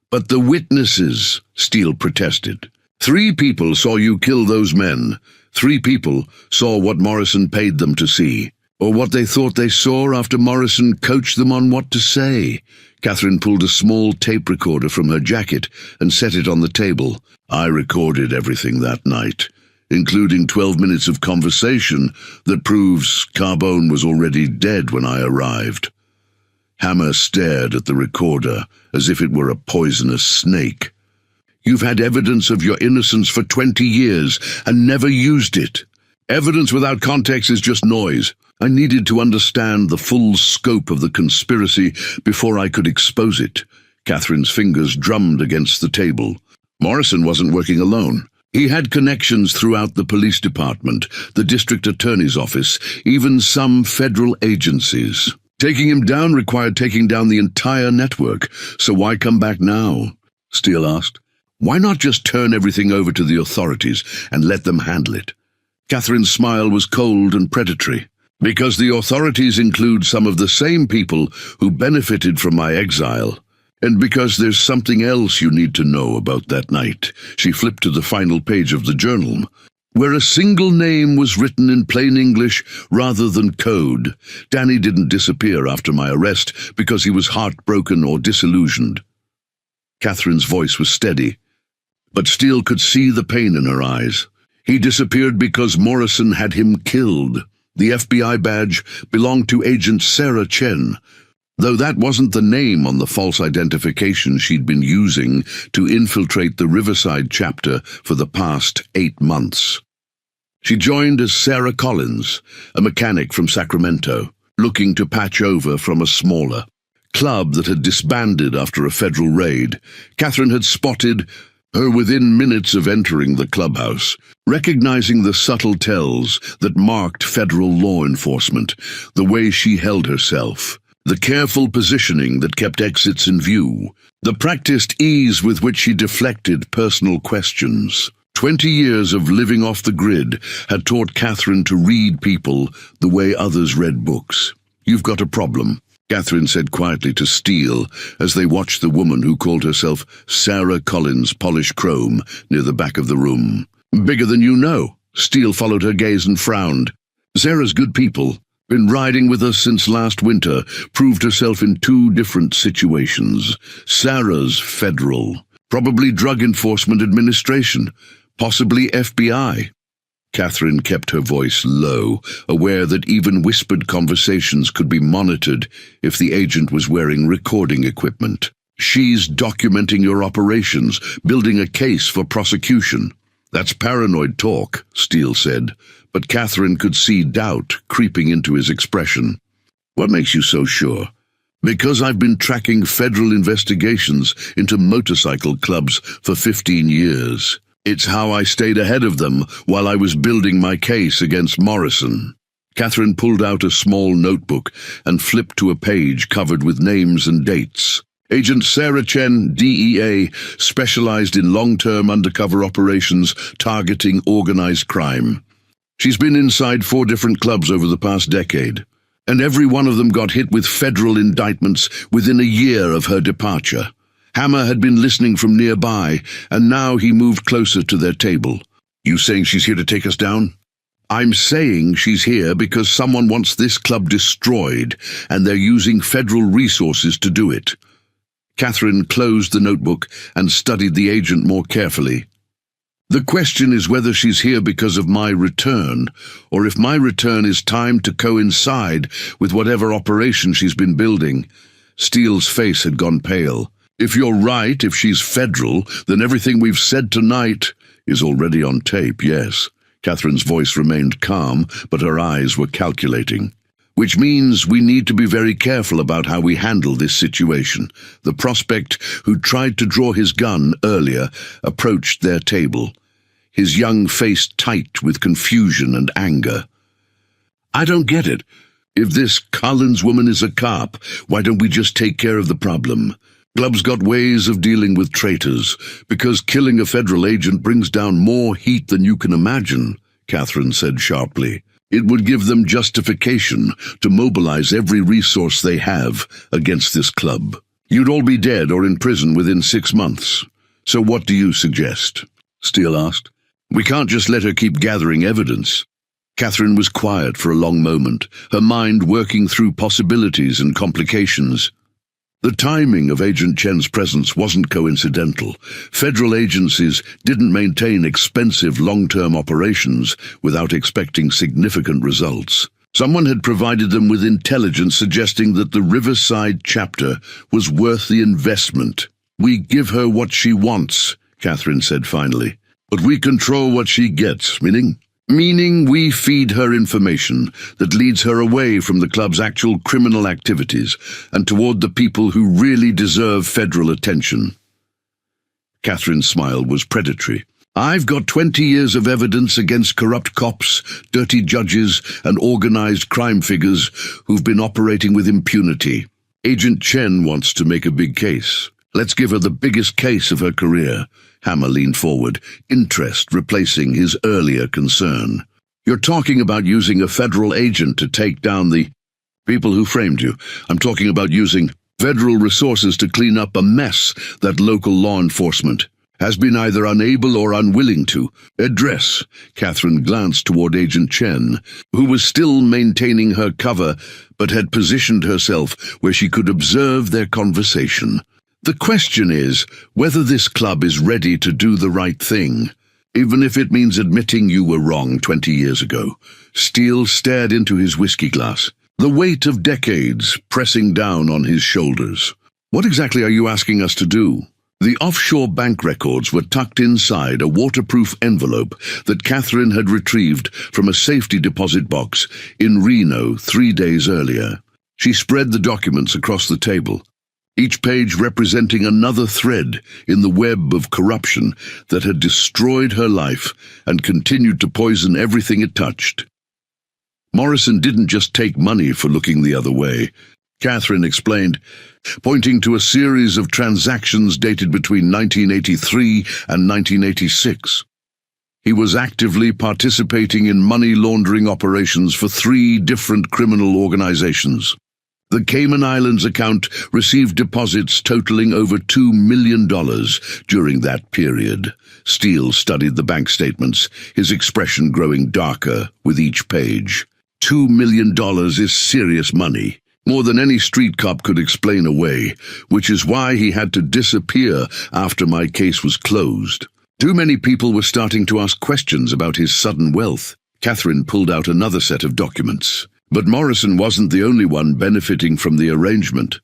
S1: "But the witnesses," Steele protested. 3 people saw you kill those men. 3 people saw what Morrison paid them to see, or what they thought they saw after Morrison coached them on what to say." Catherine pulled a small tape recorder from her jacket and set it on the table. "I recorded everything that night, including 12 minutes of conversation that proves Carbone was already dead when I arrived." Hammer stared at the recorder as if it were a poisonous snake. "You've had evidence of your innocence for 20 years and never used it. Evidence without context is just noise. I needed to understand the full scope of the conspiracy before I could expose it." Catherine's fingers drummed against the table. Morrison wasn't working alone. He had connections throughout the police department, the district attorney's office, even some federal agencies. Taking him down required taking down the entire network, so why come back now? Steele asked. Why not just turn everything over to the authorities and let them handle it? Catherine's smile was cold and predatory. Because the authorities include some of the same people who benefited from my exile. And because there's something else you need to know about that night. She flipped to the final page of the journal, where a single name was written in plain English rather than code. Danny didn't disappear after my arrest because he was heartbroken or disillusioned. Catherine's voice was steady, but Steele could see the pain in her eyes. He disappeared because Morrison had him killed. The FBI badge belonged to Agent Sarah Chen, though that wasn't the name on the false identification she'd been using to infiltrate the Riverside chapter for the past 8 months. She joined as Sarah Collins, a mechanic from Sacramento, looking to patch over from a smaller club that had disbanded after a federal raid. Catherine had spotted her within minutes of entering the clubhouse, recognizing the subtle tells that marked federal law enforcement, the way she held herself, the careful positioning that kept exits in view, the practiced ease with which she deflected personal questions. 20 years of living off the grid had taught Catherine to read people the way others read books. You've got a problem, Catherine said quietly to Steele as they watched the woman who called herself Sarah Collins polish chrome near the back of the room. Bigger than you know. Steele followed her gaze and frowned. Sarah's good people. Been riding with us since last winter. Proved herself in 2 different situations. Sarah's federal. Probably Drug Enforcement Administration. Possibly FBI. Catherine kept her voice low, aware that even whispered conversations could be monitored if the agent was wearing recording equipment. She's documenting your operations, building a case for prosecution. That's paranoid talk, Steele said, but Catherine could see doubt creeping into his expression. What makes you so sure? Because I've been tracking federal investigations into motorcycle clubs for 15 years. It's how I stayed ahead of them while I was building my case against Morrison. Catherine pulled out a small notebook and flipped to a page covered with names and dates. Agent Sarah Chen, DEA, specialized in long-term undercover operations targeting organized crime. She's been inside 4 different clubs over the past decade, and every one of them got hit with federal indictments within a year of her departure. Hammer had been listening from nearby, and now he moved closer to their table. You saying she's here to take us down? I'm saying she's here because someone wants this club destroyed, and they're using federal resources to do it. Catherine closed the notebook and studied the agent more carefully. The question is whether she's here because of my return, or if my return is timed to coincide with whatever operation she's been building. Steele's face had gone pale. If you're right, if she's federal, then everything we've said tonight is already on tape, yes. Catherine's voice remained calm, but her eyes were calculating. Which means we need to be very careful about how we handle this situation. The prospect who tried to draw his gun earlier approached their table, his young face tight with confusion and anger. I don't get it. If this Collins woman is a cop, why don't we just take care of the problem? Club's got ways of dealing with traitors, because killing a federal agent brings down more heat than you can imagine, Catherine said sharply. It would give them justification to mobilize every resource they have against this club. You'd all be dead or in prison within 6 months. So what do you suggest? Steele asked. We can't just let her keep gathering evidence. Catherine was quiet for a long moment, her mind working through possibilities and complications. The timing of Agent Chen's presence wasn't coincidental. Federal agencies didn't maintain expensive long-term operations without expecting significant results. Someone had provided them with intelligence suggesting that the Riverside chapter was worth the investment. We give her what she wants, Catherine said finally. But we control what she gets, meaning we feed her information that leads her away from the club's actual criminal activities and toward the people who really deserve federal attention. Catherine's smile was predatory. I've got 20 years of evidence against corrupt cops, dirty judges, and organized crime figures who've been operating with impunity. Agent Chen wants to make a big case. Let's give her the biggest case of her career. Hammer leaned forward, interest replacing his earlier concern. You're talking about using a federal agent to take down the people who framed you. I'm talking about using federal resources to clean up a mess that local law enforcement has been either unable or unwilling to address. Catherine glanced toward Agent Chen, who was still maintaining her cover but had positioned herself where she could observe their conversation. The question is whether this club is ready to do the right thing, even if it means admitting you were wrong 20 years ago. Steele stared into his whiskey glass, the weight of decades pressing down on his shoulders. What exactly are you asking us to do? The offshore bank records were tucked inside a waterproof envelope that Catherine had retrieved from a safety deposit box in Reno 3 days earlier. She spread the documents across the table, each page representing another thread in the web of corruption that had destroyed her life and continued to poison everything it touched. Morrison didn't just take money for looking the other way, Catherine explained, pointing to a series of transactions dated between 1983 and 1986. He was actively participating in money laundering operations for 3 different criminal organizations. The Cayman Islands account received deposits totaling over $2 million during that period. Steele studied the bank statements, his expression growing darker with each page. $2 million is serious money, more than any street cop could explain away, which is why he had to disappear after my case was closed. Too many people were starting to ask questions about his sudden wealth. Catherine pulled out another set of documents. But Morrison wasn't the only one benefiting from the arrangement.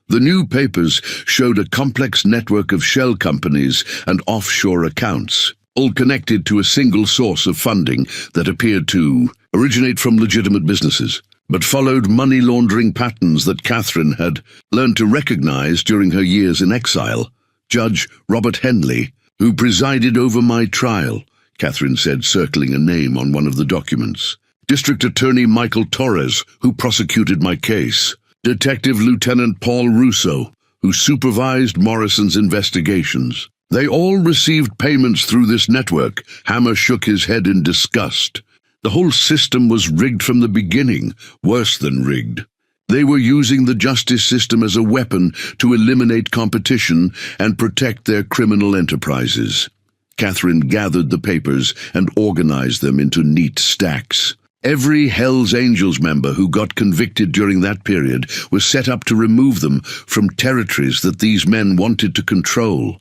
S1: The new papers showed a complex network of shell companies and offshore accounts, all connected to a single source of funding that appeared to originate from legitimate businesses, but followed money laundering patterns that Catherine had learned to recognize during her years in exile. Judge Robert Henley, who presided over my trial, Catherine said, circling a name on one of the documents. District Attorney Michael Torres, who prosecuted my case. Detective Lieutenant Paul Russo, who supervised Morrison's investigations. They all received payments through this network. Hammer shook his head in disgust. The whole system was rigged from the beginning, worse than rigged. They were using the justice system as a weapon to eliminate competition and protect their criminal enterprises. Catherine gathered the papers and organized them into neat stacks. Every Hells Angels member who got convicted during that period was set up to remove them from territories that these men wanted to control.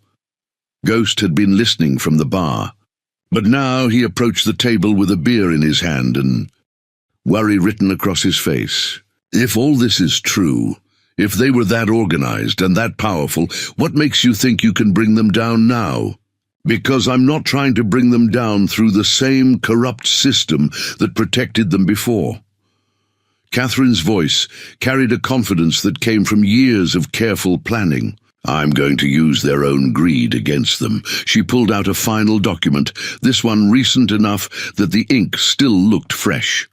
S1: Ghost had been listening from the bar, but now he approached the table with a beer in his hand and worry written across his face. If all this is true, if they were that organized and that powerful, what makes you think you can bring them down now? Because I'm not trying to bring them down through the same corrupt system that protected them before. Catherine's voice carried a confidence that came from years of careful planning. I'm going to use their own greed against them. She pulled out a final document, this one recent enough that the ink still looked fresh.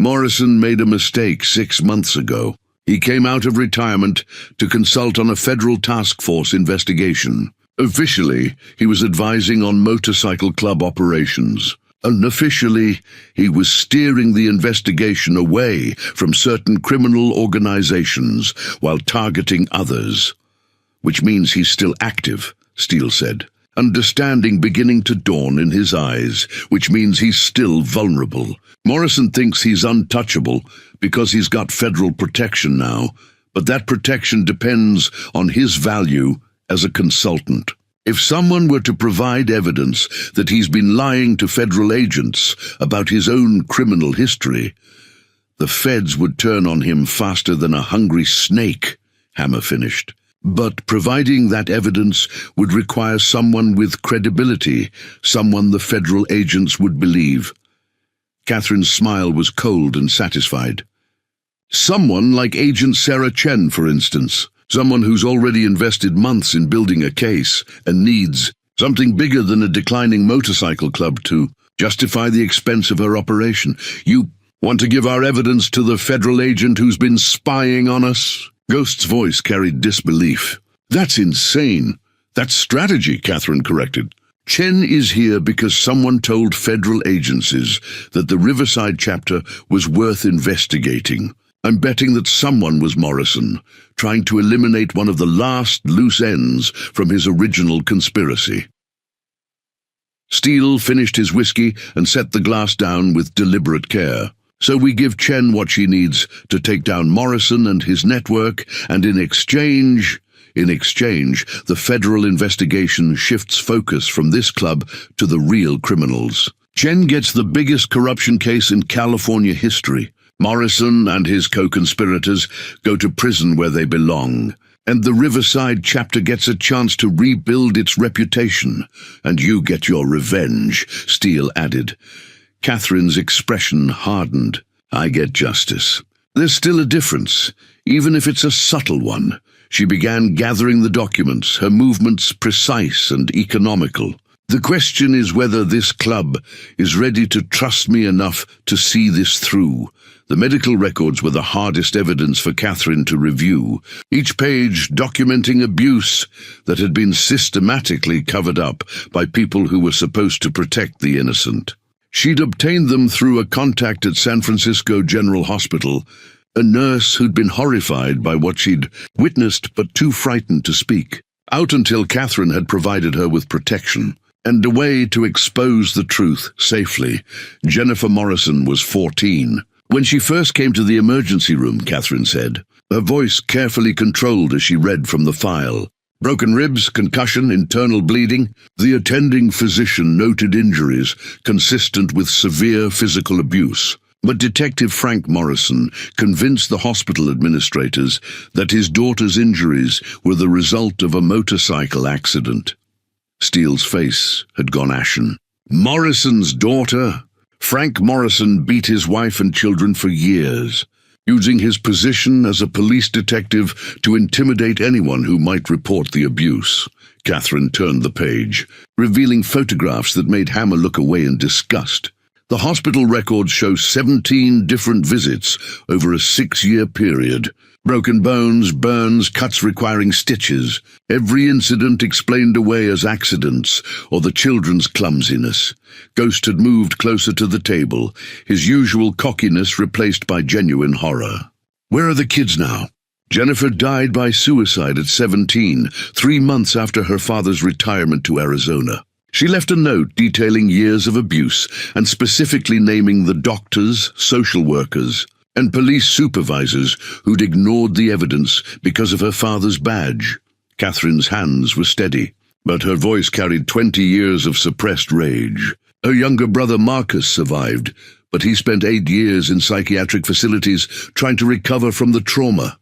S1: Morrison made a mistake 6 months ago. He came out of retirement to consult on a federal task force investigation. Officially, he was advising on motorcycle club operations. Unofficially, he was steering the investigation away from certain criminal organizations while targeting others. Which means he's still active, Steele said, understanding beginning to dawn in his eyes, which means he's still vulnerable. Morrison thinks he's untouchable because he's got federal protection now, but that protection depends on his value as a consultant. If someone were to provide evidence that he's been lying to federal agents about his own criminal history, the feds would turn on him faster than a hungry snake, Hammer finished. But providing that evidence would require someone with credibility, someone the federal agents would believe. Catherine's smile was cold and satisfied. Someone like Agent Sarah Chen, for instance. Someone who's already invested months in building a case and needs Something bigger than a declining motorcycle club to justify the expense of her operation. You want to give our evidence to the federal agent who's been spying on us? Ghost's voice carried disbelief. That's insane. That's strategy, Catherine corrected. Chen is here because someone told federal agencies that the Riverside chapter was worth investigating. I'm betting that someone was Morrison, trying to eliminate one of the last loose ends from his original conspiracy. Steele finished his whiskey and set the glass down with deliberate care. So we give Chen what she needs to take down Morrison and his network, and in exchange, the federal investigation shifts focus from this club to the real criminals. Chen gets the biggest corruption case in California history. Morrison and his co-conspirators go to prison where they belong, and the Riverside chapter gets a chance to rebuild its reputation. And you get your revenge, Steele added. Catherine's expression hardened. I get justice. There's still a difference, even if it's a subtle one. She began gathering the documents, her movements precise and economical. The question is whether this club is ready to trust me enough to see this through. The medical records were the hardest evidence for Catherine to review, each page documenting abuse that had been systematically covered up by people who were supposed to protect the innocent. She'd obtained them through a contact at San Francisco General Hospital, a nurse who'd been horrified by what she'd witnessed but too frightened to speak. Out until Catherine had provided her with protection and a way to expose the truth safely. Jennifer Morrison was 14. When she first came to the emergency room, Catherine said, her voice carefully controlled as she read from the file. Broken ribs, concussion, internal bleeding. The attending physician noted injuries consistent with severe physical abuse. But Detective Frank Morrison convinced the hospital administrators that his daughter's injuries were the result of a motorcycle accident. Steele's face had gone ashen. Morrison's daughter? Frank Morrison beat his wife and children for years, using his position as a police detective to intimidate anyone who might report the abuse. Catherine turned the page, revealing photographs that made Hammer look away in disgust. The hospital records show 17 different visits over a 6-year period. Broken bones, burns, cuts requiring stitches. Every incident explained away as accidents or the children's clumsiness. Ghost had moved closer to the table, his usual cockiness replaced by genuine horror. Where are the kids now? Jennifer died by suicide at 17, 3 months after her father's retirement to Arizona. She left a note detailing years of abuse and specifically naming the doctors, social workers, and police supervisors who'd ignored the evidence because of her father's badge. Catherine's hands were steady, but her voice carried 20 years of suppressed rage. Her younger brother Marcus survived, but he spent 8 years in psychiatric facilities trying to recover from the trauma.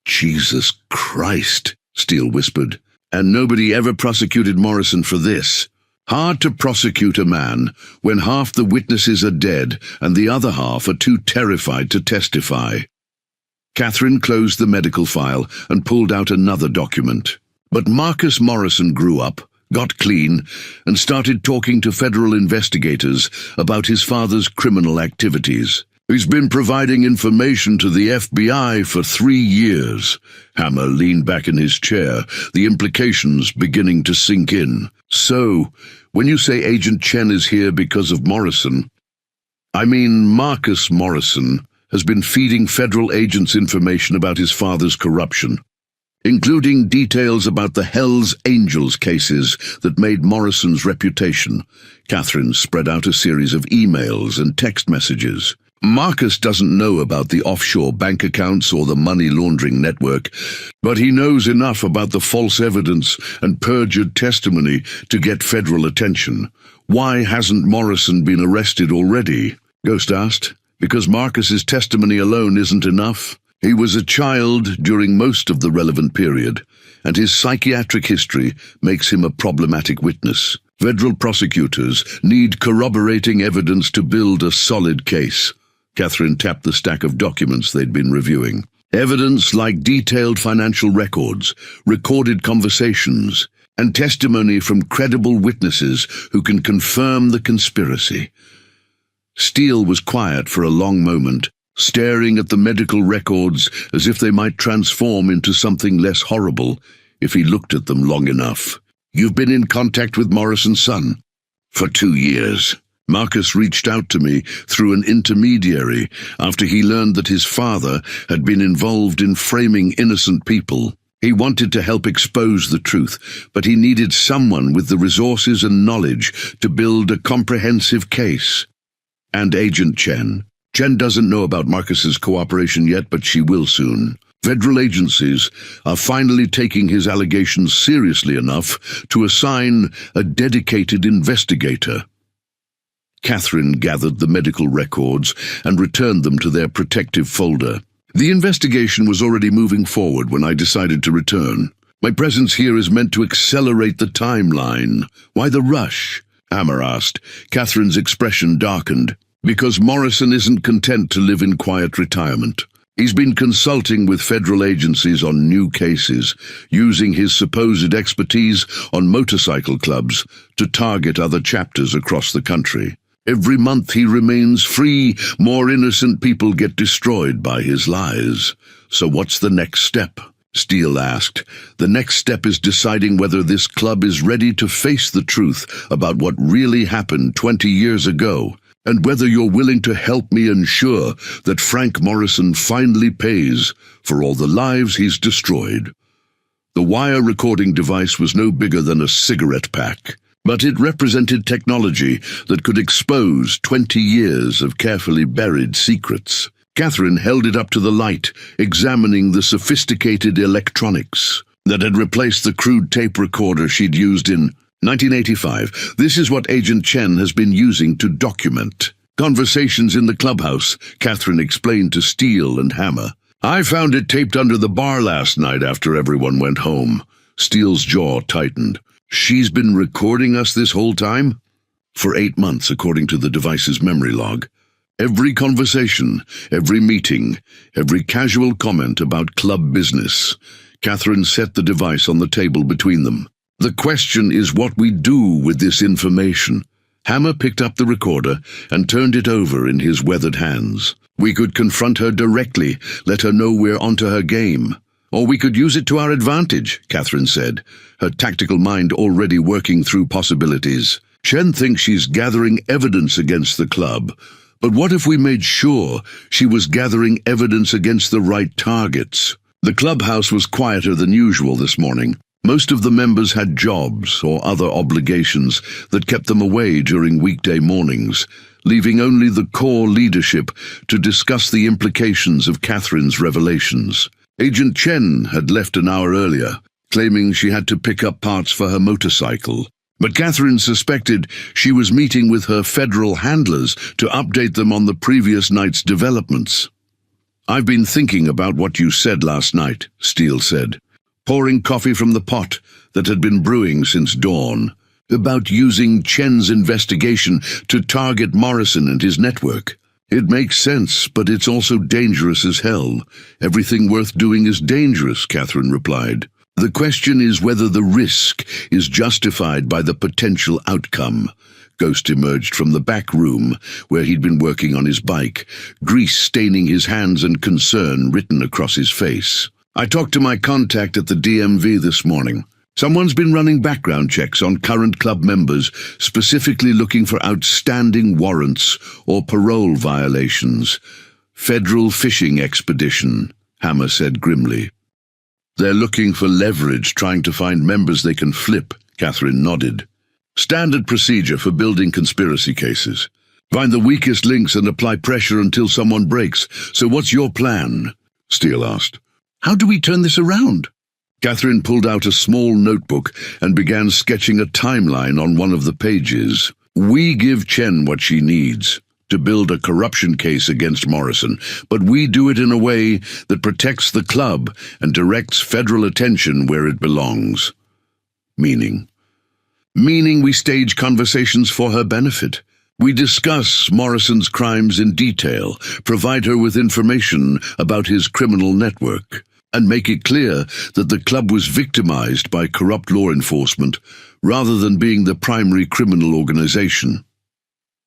S1: Jesus Christ, Steele whispered. And nobody ever prosecuted Morrison for this. Hard to prosecute a man when half the witnesses are dead and the other half are too terrified to testify. Catherine closed the medical file and pulled out another document. But Marcus Morrison grew up, got clean, and started talking to federal investigators about his father's criminal activities. He's been providing information to the FBI for 3 years. Hammer leaned back in his chair, the implications beginning to sink in. So, when you say Agent Chen is here because of Morrison, I mean Marcus Morrison has been feeding federal agents information about his father's corruption, including details about the Hells Angels cases that made Morrison's reputation. Catherine spread out a series of emails and text messages. Marcus doesn't know about the offshore bank accounts or the money laundering network, but he knows enough about the false evidence and perjured testimony to get federal attention. Why hasn't Morrison been arrested already? Ghost asked. Because Marcus's testimony alone isn't enough. He was a child during most of the relevant period, and his psychiatric history makes him a problematic witness. Federal prosecutors need corroborating evidence to build a solid case. Catherine tapped the stack of documents they'd been reviewing. Evidence like detailed financial records, recorded conversations, and testimony from credible witnesses who can confirm the conspiracy. Steele was quiet for a long moment, staring at the medical records as if they might transform into something less horrible if he looked at them long enough. "You've been in contact with Morrison's son?" "For 2 years. Marcus reached out to me through an intermediary after he learned that his father had been involved in framing innocent people. He wanted to help expose the truth, but he needed someone with the resources and knowledge to build a comprehensive case. And Agent Chen. Chen doesn't know about Marcus's cooperation yet, but she will soon. Federal agencies are finally taking his allegations seriously enough to assign a dedicated investigator." Catherine gathered the medical records and returned them to their protective folder. "The investigation was already moving forward when I decided to return. My presence here is meant to accelerate the timeline." "Why the rush?" Hammer asked. Catherine's expression darkened. "Because Morrison isn't content to live in quiet retirement. He's been consulting with federal agencies on new cases, using his supposed expertise on motorcycle clubs to target other chapters across the country. Every month he remains free, more innocent people get destroyed by his lies. So what's the next step?" Steele asked. "The next step is deciding whether this club is ready to face the truth about what really happened 20 years ago, and whether you're willing to help me ensure that Frank Morrison finally pays for all the lives he's destroyed." The wire recording device was no bigger than a cigarette pack, but it represented technology that could expose 20 years of carefully buried secrets. Catherine held it up to the light, examining the sophisticated electronics that had replaced the crude tape recorder she'd used in 1985. "This is what Agent Chen has been using to document conversations in the clubhouse," Catherine explained to Steele and Hammer. "I found it taped under the bar last night after everyone went home." Steele's jaw tightened. "She's been recording us this whole time?" "For 8 months, according to the device's memory log. Every conversation, every meeting, every casual comment about club business." Catherine set the device on the table between them. "The question is what we do with this information." Hammer picked up the recorder and turned it over in his weathered hands. "We could confront her directly, let her know we're onto her game. Or we could use it to our advantage," Catherine said, her tactical mind already working through possibilities. "Chen thinks she's gathering evidence against the club, but what if we made sure she was gathering evidence against the right targets?" The clubhouse was quieter than usual this morning. Most of the members had jobs or other obligations that kept them away during weekday mornings, leaving only the core leadership to discuss the implications of Catherine's revelations. Agent Chen had left an hour earlier, claiming she had to pick up parts for her motorcycle. But Catherine suspected she was meeting with her federal handlers to update them on the previous night's developments. "I've been thinking about what you said last night," Steele said, pouring coffee from the pot that had been brewing since dawn, "about using Chen's investigation to target Morrison and his network. It makes sense, but it's also dangerous as hell. Everything worth doing is dangerous," Catherine replied. "The question is whether the risk is justified by the potential outcome." Ghost emerged from the back room, where he'd been working on his bike, grease staining his hands and concern written across his face. "I talked to my contact at the DMV this morning. Someone's been running background checks on current club members, specifically looking for outstanding warrants or parole violations. Federal fishing expedition," Hammer said grimly. "They're looking for leverage, trying to find members they can flip," Catherine nodded. "Standard procedure for building conspiracy cases. Find the weakest links and apply pressure until someone breaks. So what's your plan?" Steele asked. "How do we turn this around?" Catherine pulled out a small notebook and began sketching a timeline on one of the pages. "We give Chen what she needs to build a corruption case against Morrison, but we do it in a way that protects the club and directs federal attention where it belongs." Meaning we stage conversations for her benefit. We discuss Morrison's crimes in detail, provide her with information about his criminal network. and make it clear that the club was victimized by corrupt law enforcement rather than being the primary criminal organization.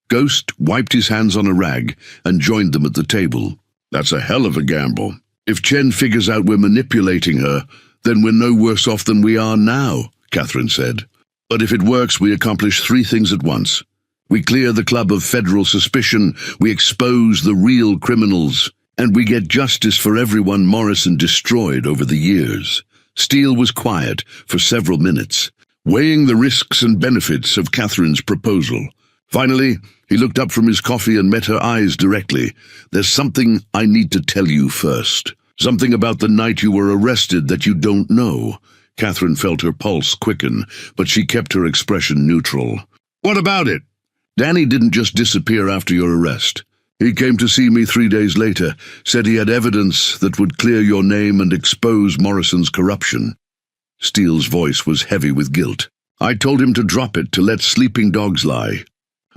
S1: Ghost wiped his hands on a rag and joined them at the table. That's a hell of a gamble. If Chen figures out we're manipulating her, then we're no worse off than we are now, Catherine said. But if it works, we accomplish three things at once. We clear the club of federal suspicion, we expose the real criminals, and we get justice for everyone Morrison destroyed over the years. Steele was quiet for several minutes, weighing the risks and benefits of Catherine's proposal. Finally, he looked up from his coffee and met her eyes directly. There's something I need to tell you first. Something about the night you were arrested that you don't know. Catherine felt her pulse quicken, but she kept her expression neutral. What about it? Danny didn't just disappear after your arrest. He came to see me 3 days later, said he had evidence that would clear your name and expose Morrison's corruption. Steele's voice was heavy with guilt. I told him to drop it, to let sleeping dogs lie.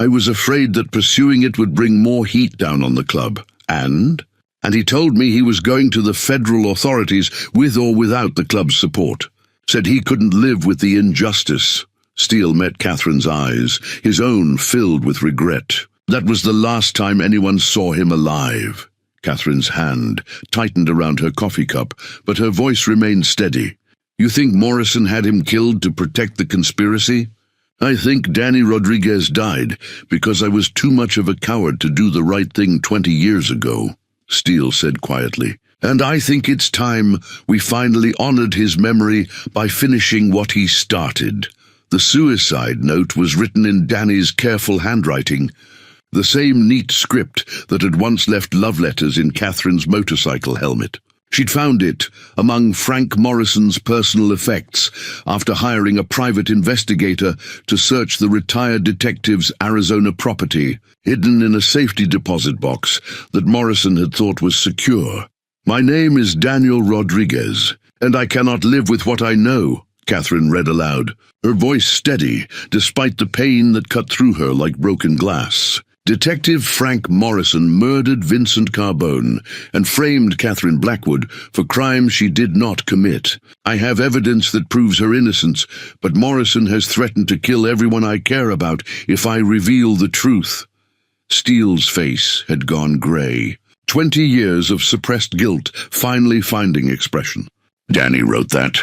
S1: I was afraid that pursuing it would bring more heat down on the club. And he told me he was going to the federal authorities with or without the club's support. Said he couldn't live with the injustice. Steele met Catherine's eyes, his own filled with regret. That was the last time anyone saw him alive. Catherine's hand tightened around her coffee cup, but her voice remained steady. You think Morrison had him killed to protect the conspiracy? I think Danny Rodriguez died because I was too much of a coward to do the right thing 20 years ago, Steele said quietly. And I think it's time we finally honored his memory by finishing what he started. The suicide note was written in Danny's careful handwriting, the same neat script that had once left love letters in Catherine's motorcycle helmet. She'd found it among Frank Morrison's personal effects after hiring a private investigator to search the retired detective's Arizona property, hidden in a safety deposit box that Morrison had thought was secure. My name is Daniel Rodriguez, and I cannot live with what I know, Catherine read aloud, her voice steady despite the pain that cut through her like broken glass. Detective Frank Morrison murdered Vincent Carbone and framed Catherine Blackwood for crimes she did not commit. I have evidence that proves her innocence, but Morrison has threatened to kill everyone I care about if I reveal the truth. Steele's face had gone gray. 20 years of suppressed guilt finally finding expression. Danny wrote that.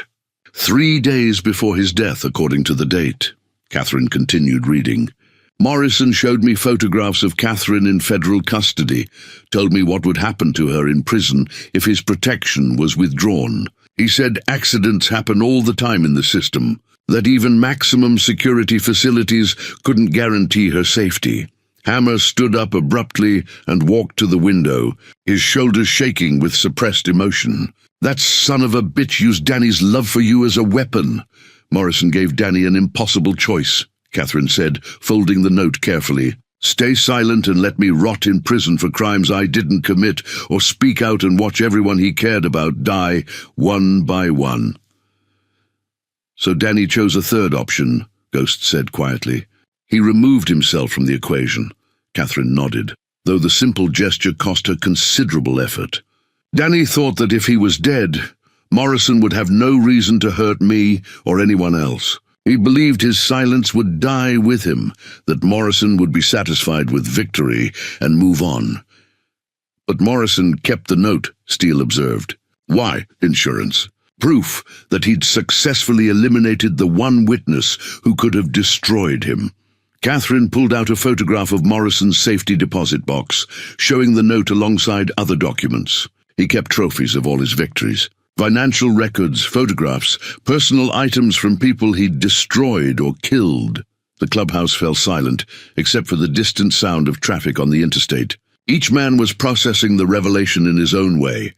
S1: 3 days before his death, according to the date. Catherine continued reading. Morrison showed me photographs of Catherine in federal custody, told me what would happen to her in prison if his protection was withdrawn. He said accidents happen all the time in the system, that even maximum security facilities couldn't guarantee her safety. Hammer stood up abruptly and walked to the window, his shoulders shaking with suppressed emotion. That son of a bitch used Danny's love for you as a weapon. Morrison gave Danny an impossible choice, Catherine said, folding the note carefully. Stay silent and let me rot in prison for crimes I didn't commit, or speak out and watch everyone he cared about die one by one. So Danny chose a third option, Ghost said quietly. He removed himself from the equation. Catherine nodded, though the simple gesture cost her considerable effort. Danny thought that if he was dead, Morrison would have no reason to hurt me or anyone else. He believed his silence would die with him, that Morrison would be satisfied with victory and move on. But Morrison kept the note, Steele observed. Why? Insurance. Proof that he'd successfully eliminated the one witness who could have destroyed him. Catherine pulled out a photograph of Morrison's safety deposit box, showing the note alongside other documents. He kept trophies of all his victories. Financial records, photographs, personal items from people he'd destroyed or killed. The clubhouse fell silent, except for the distant sound of traffic on the interstate. Each man was processing the revelation in his own way,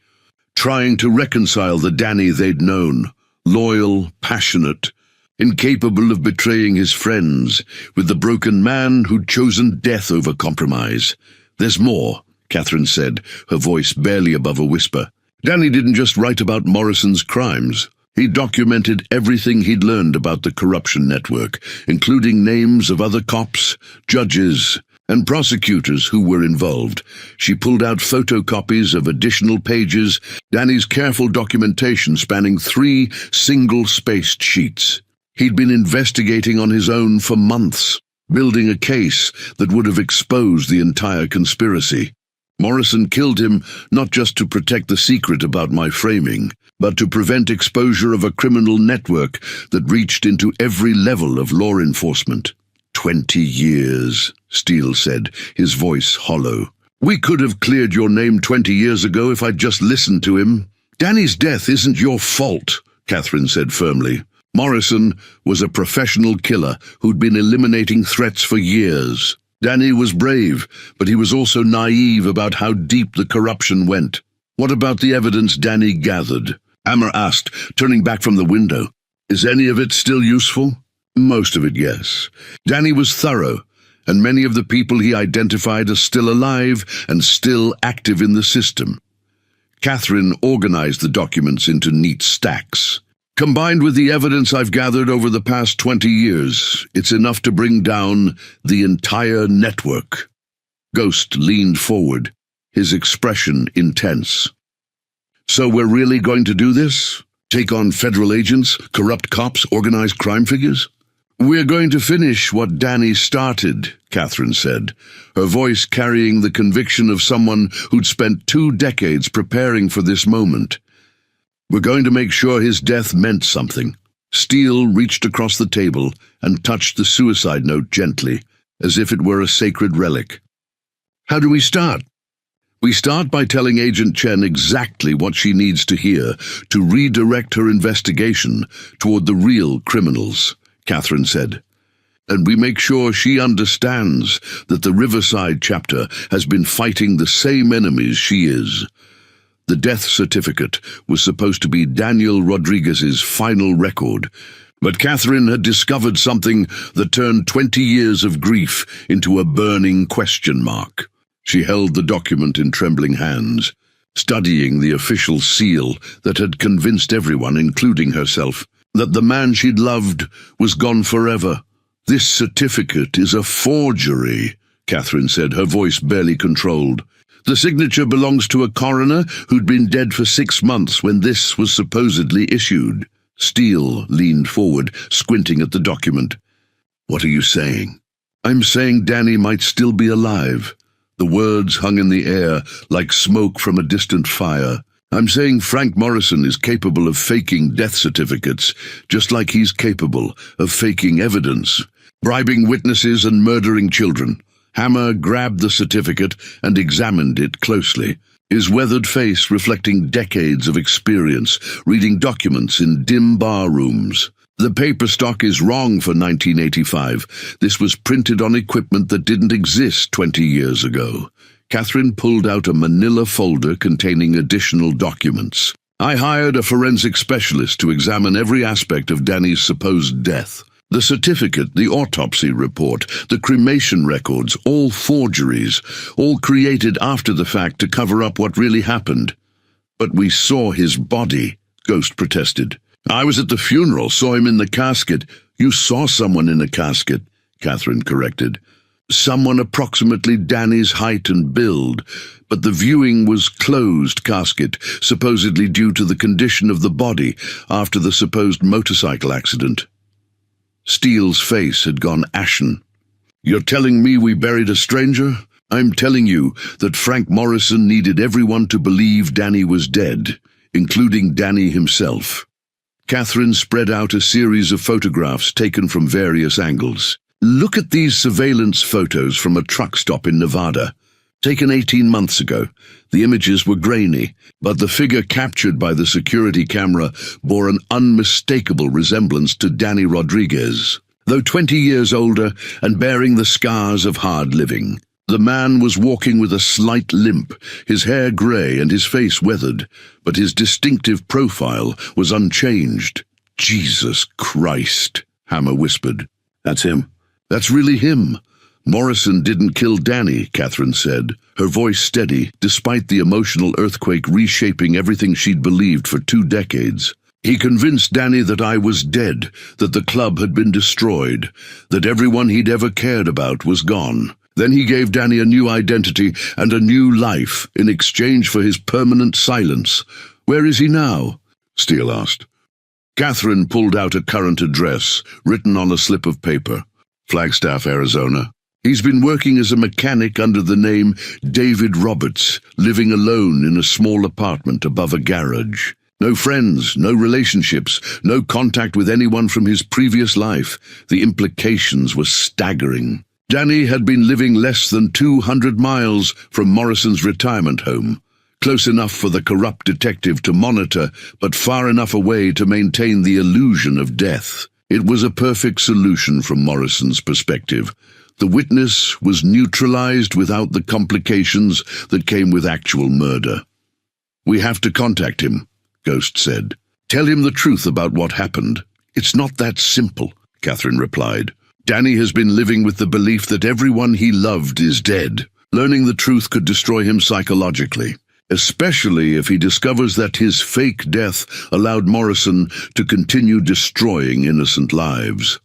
S1: trying to reconcile the Danny they'd known, loyal, passionate, incapable of betraying his friends, with the broken man who'd chosen death over compromise. There's more, Catherine said, her voice barely above a whisper. Danny didn't just write about Morrison's crimes. He documented everything he'd learned about the corruption network, including names of other cops, judges, and prosecutors who were involved. She pulled out photocopies of additional pages, Danny's careful documentation spanning 3 single-spaced sheets. He'd been investigating on his own for months, building a case that would have exposed the entire conspiracy. Morrison killed him not just to protect the secret about my framing, but to prevent exposure of a criminal network that reached into every level of law enforcement. 20 years, Steele said, his voice hollow. We could have cleared your name 20 years ago if I'd just listened to him. Danny's death isn't your fault, Catherine said firmly. Morrison was a professional killer who'd been eliminating threats for years. Danny was brave, but he was also naive about how deep the corruption went. What about the evidence Danny gathered? Hammer asked, turning back from the window. Is any of it still useful? Most of it, yes. Danny was thorough, and many of the people he identified are still alive and still active in the system. Catherine organized the documents into neat stacks. Combined with the evidence I've gathered over the past 20 years, it's enough to bring down the entire network. Ghost leaned forward, his expression intense. So we're really going to do this? Take on federal agents, corrupt cops, organized crime figures? We're going to finish what Danny started, Catherine said, her voice carrying the conviction of someone who'd spent 2 decades preparing for this moment. We're going to make sure his death meant something. Steele reached across the table and touched the suicide note gently, as if it were a sacred relic. How do we start? We start by telling Agent Chen exactly what she needs to hear to redirect her investigation toward the real criminals, Catherine said. And we make sure she understands that the Riverside chapter has been fighting the same enemies she is. The death certificate was supposed to be Daniel Rodriguez's final record, but Catherine had discovered something that turned 20 years of grief into a burning question mark. She held the document in trembling hands, studying the official seal that had convinced everyone, including herself, that the man she'd loved was gone forever. This certificate is a forgery, Catherine said, her voice barely controlled. The signature belongs to a coroner who'd been dead for 6 months when this was supposedly issued. Steele leaned forward, squinting at the document. What are you saying? I'm saying Danny might still be alive. The words hung in the air like smoke from a distant fire. I'm saying Frank Morrison is capable of faking death certificates, just like he's capable of faking evidence, bribing witnesses and murdering children. Hammer grabbed the certificate and examined it closely, his weathered face reflecting decades of experience reading documents in dim bar rooms. The paper stock is wrong for 1985. This was printed on equipment that didn't exist 20 years ago. Catherine pulled out a manila folder containing additional documents. I hired a forensic specialist to examine every aspect of Danny's supposed death. The certificate, the autopsy report, the cremation records, all forgeries, all created after the fact to cover up what really happened. But we saw his body, Ghost protested. I was at the funeral, saw him in the casket. You saw someone in a casket, Catherine corrected. Someone approximately Danny's height and build, but the viewing was closed casket, supposedly due to the condition of the body after the supposed motorcycle accident. Steele's face had gone ashen. You're telling me we buried a stranger? I'm telling you that Frank Morrison needed everyone to believe Danny was dead, including Danny himself. Catherine spread out a series of photographs taken from various angles. Look at these surveillance photos from a truck stop in Nevada. Taken 18 months ago. The images were grainy, but the figure captured by the security camera bore an unmistakable resemblance to Danny Rodriguez. Though 20 years older and bearing the scars of hard living, the man was walking with a slight limp, his hair grey and his face weathered, but his distinctive profile was unchanged. Jesus Christ, Hammer whispered. That's him. That's really him. Morrison didn't kill Danny, Catherine said, her voice steady, despite the emotional earthquake reshaping everything she'd believed for 2 decades. He convinced Danny that I was dead, that the club had been destroyed, that everyone he'd ever cared about was gone. Then he gave Danny a new identity and a new life in exchange for his permanent silence. Where is he now? Steele asked. Catherine pulled out a current address, written on a slip of paper. Flagstaff, Arizona. He's been working as a mechanic under the name David Roberts, living alone in a small apartment above a garage. No friends, no relationships, no contact with anyone from his previous life. The implications were staggering. Danny had been living less than 200 miles from Morrison's retirement home, close enough for the corrupt detective to monitor, but far enough away to maintain the illusion of death. It was a perfect solution from Morrison's perspective. The witness was neutralized without the complications that came with actual murder. "We have to contact him," Ghost said. "Tell him the truth about what happened." "It's not that simple," Catherine replied. "Danny has been living with the belief that everyone he loved is dead. Learning the truth could destroy him psychologically, especially if he discovers that his fake death allowed Morrison to continue destroying innocent lives."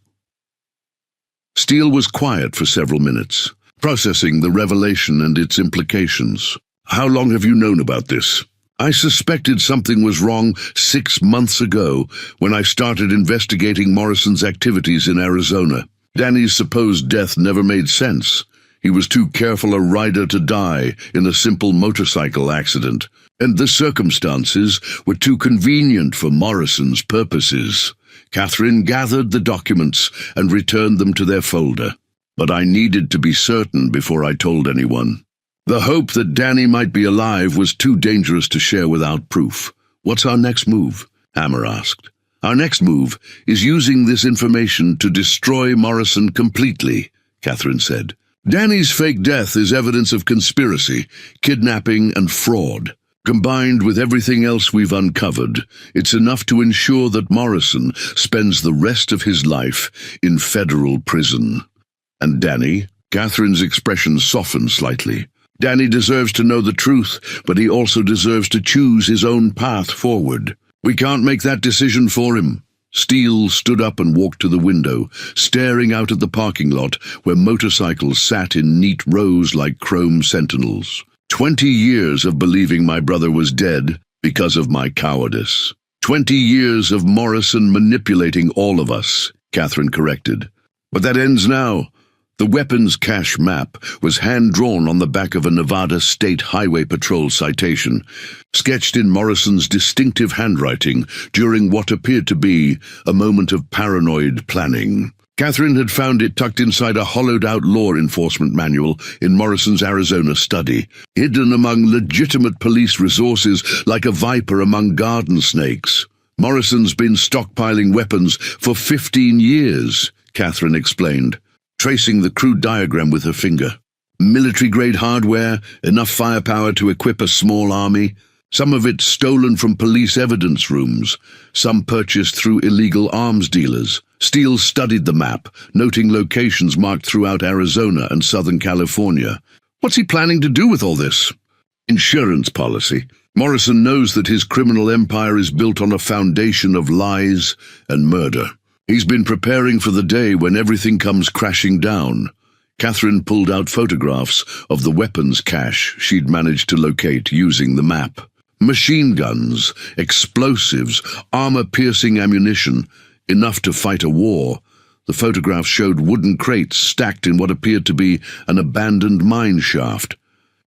S1: Steele was quiet for several minutes, processing the revelation and its implications. "How long have you known about this?" "I suspected something was wrong 6 months ago when I started investigating Morrison's activities in Arizona. Danny's supposed death never made sense. He was too careful a rider to die in a simple motorcycle accident, and the circumstances were too convenient for Morrison's purposes." Catherine gathered the documents and returned them to their folder. "But I needed to be certain before I told anyone. The hope that Danny might be alive was too dangerous to share without proof." "What's our next move?" Hammer asked. "Our next move is using this information to destroy Morrison completely," Catherine said. "Danny's fake death is evidence of conspiracy, kidnapping, and fraud. Combined with everything else we've uncovered, it's enough to ensure that Morrison spends the rest of his life in federal prison." "And Danny?" Catherine's expression softened slightly. "Danny deserves to know the truth, but he also deserves to choose his own path forward. We can't make that decision for him." Steele stood up and walked to the window, staring out at the parking lot where motorcycles sat in neat rows like chrome sentinels. 20 years of believing my brother was dead because of my cowardice. 20 years of Morrison manipulating all of us, Catherine corrected. But that ends now. The weapons cache map was hand-drawn on the back of a Nevada State Highway Patrol citation, sketched in Morrison's distinctive handwriting during what appeared to be a moment of paranoid planning. Catherine had found it tucked inside a hollowed-out law enforcement manual in Morrison's Arizona study, hidden among legitimate police resources like a viper among garden snakes. "Morrison's been stockpiling weapons for 15 years, Catherine explained, tracing the crude diagram with her finger. "Military-grade hardware, enough firepower to equip a small army. Some of it stolen from police evidence rooms, some purchased through illegal arms dealers." Steele studied the map, noting locations marked throughout Arizona and Southern California. "What's he planning to do with all this?" "Insurance policy. Morrison knows that his criminal empire is built on a foundation of lies and murder. He's been preparing for the day when everything comes crashing down." Catherine pulled out photographs of the weapons cache she'd managed to locate using the map. Machine guns, explosives, armor-piercing ammunition, enough to fight a war. The photographs showed wooden crates stacked in what appeared to be an abandoned mine shaft.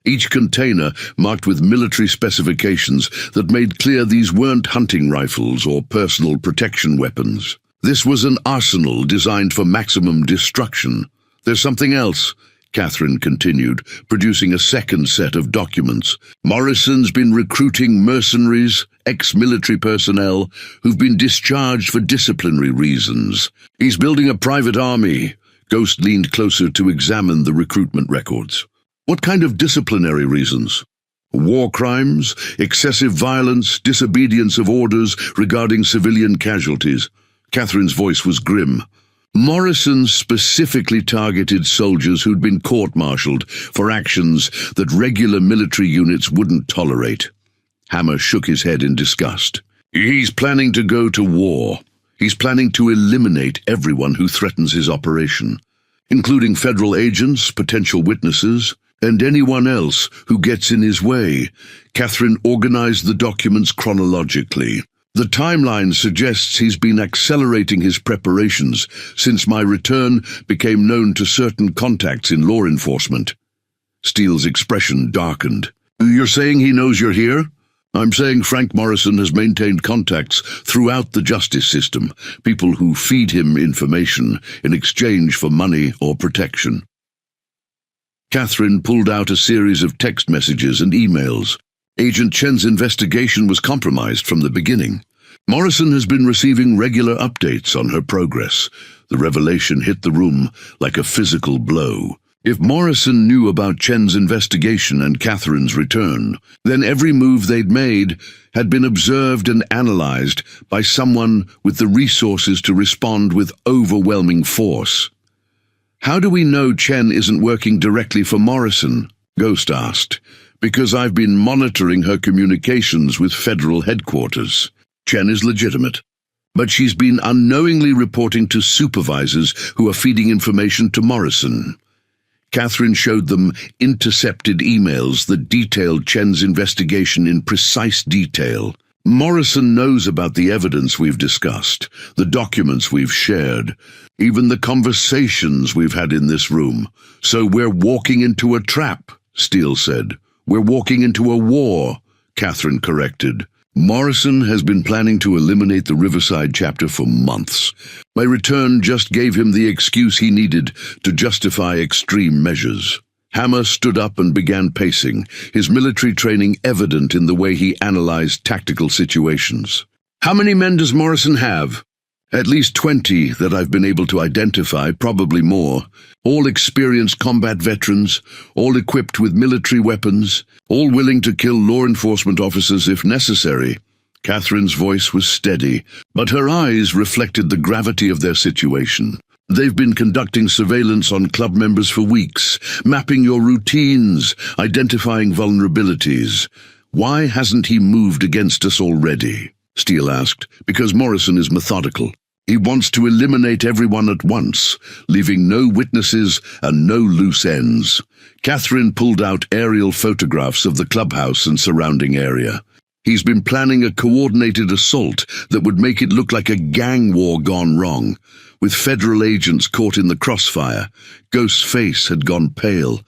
S1: Each container marked with military specifications that made clear these weren't hunting rifles or personal protection weapons. This was an arsenal designed for maximum destruction. "There's something else," Catherine continued, producing a second set of documents. "Morrison's been recruiting mercenaries, ex-military personnel, who've been discharged for disciplinary reasons. He's building a private army." Ghost leaned closer to examine the recruitment records. "What kind of disciplinary reasons?" "War crimes, excessive violence, disobedience of orders regarding civilian casualties." Catherine's voice was grim. "Morrison specifically targeted soldiers who'd been court-martialed for actions that regular military units wouldn't tolerate." Hammer shook his head in disgust. "He's planning to go to war. He's planning to eliminate everyone who threatens his operation. including federal agents, potential witnesses, and anyone else who gets in his way. Catherine organized the documents chronologically. The timeline suggests he's been accelerating his preparations since my return became known to certain contacts in law enforcement. Steele's expression darkened. You're saying he knows you're here? I'm saying Frank Morrison has maintained contacts throughout the justice system, people who feed him information in exchange for money or protection. Catherine pulled out a series of text messages and emails. Agent Chen's investigation was compromised from the beginning. Morrison has been receiving regular updates on her progress. The revelation hit the room like a physical blow. If Morrison knew about Chen's investigation and Catherine's return, then every move they'd made had been observed and analyzed by someone with the resources to respond with overwhelming force. How do we know Chen isn't working directly for Morrison? Ghost asked. Because I've been monitoring her communications with federal headquarters. Chen is legitimate, but she's been unknowingly reporting to supervisors who are feeding information to Morrison. Catherine showed them intercepted emails that detailed Chen's investigation in precise detail. Morrison knows about the evidence we've discussed, the documents we've shared, even the conversations we've had in this room. So we're walking into a trap, Steele said. We're walking into a war, Catherine corrected. Morrison has been planning to eliminate the Riverside chapter for months. My return just gave him the excuse he needed to justify extreme measures. Hammer stood up and began pacing, his military training evident in the way he analyzed tactical situations. How many men does Morrison have? At least 20 that I've been able to identify, probably more. All experienced combat veterans, all equipped with military weapons, all willing to kill law enforcement officers if necessary. Catherine's voice was steady, but her eyes reflected the gravity of their situation. They've been conducting surveillance on club members for weeks, mapping your routines, identifying vulnerabilities. Why hasn't he moved against us already? Steele asked. Because Morrison is methodical. He wants to eliminate everyone at once, leaving no witnesses and no loose ends. Catherine pulled out aerial photographs of the clubhouse and surrounding area. He's been planning a coordinated assault that would make it look like a gang war gone wrong, with federal agents caught in the crossfire. Ghost's face had gone pale.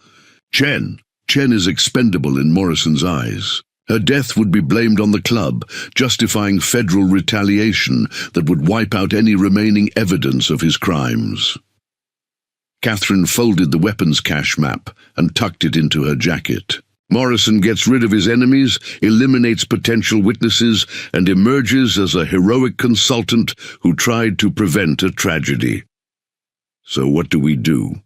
S1: Chen is expendable in Morrison's eyes. Her death would be blamed on the club, justifying federal retaliation that would wipe out any remaining evidence of his crimes. Catherine folded the weapons cache map and tucked it into her jacket. Morrison gets rid of his enemies, eliminates potential witnesses, and emerges as a heroic consultant who tried to prevent a tragedy. So what do we do?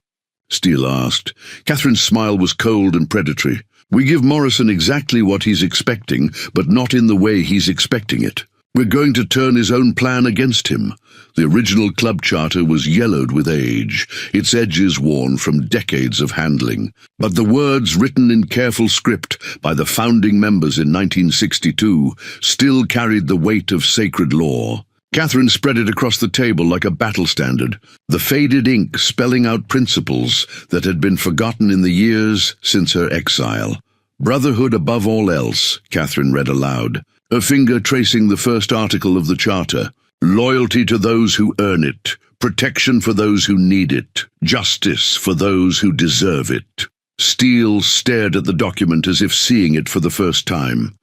S1: Steele asked. Catherine's smile was cold and predatory. We give Morrison exactly what he's expecting, but not in the way he's expecting it. We're going to turn his own plan against him. The original club charter was yellowed with age, its edges worn from decades of handling. But the words written in careful script by the founding members in 1962 still carried the weight of sacred law. Catherine spread it across the table like a battle standard, the faded ink spelling out principles that had been forgotten in the years since her exile. Brotherhood above all else, Catherine read aloud, her finger tracing the first article of the charter. Loyalty to those who earn it, protection for those who need it, justice for those who deserve it. Steele stared at the document as if seeing it for the first time.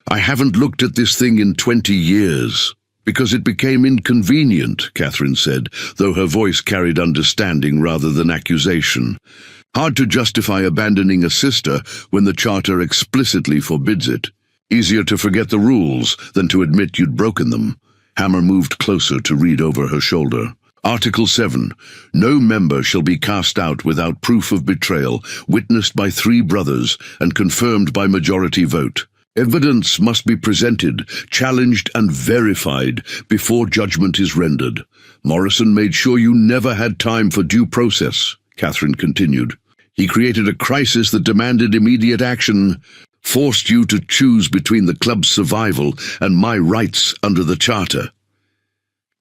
S1: I haven't looked at this thing in 20 years. Because it became inconvenient, Catherine said, though her voice carried understanding rather than accusation. Hard to justify abandoning a sister when the charter explicitly forbids it. Easier to forget the rules than to admit you'd broken them. Hammer moved closer to read over her shoulder. Article 7. No member shall be cast out without proof of betrayal, witnessed by 3 brothers and confirmed by majority vote. Evidence must be presented, challenged and verified before judgment is rendered. Morrison made sure you never had time for due process, Catherine continued. He created a crisis that demanded immediate action, forced you to choose between the club's survival and my rights under the charter.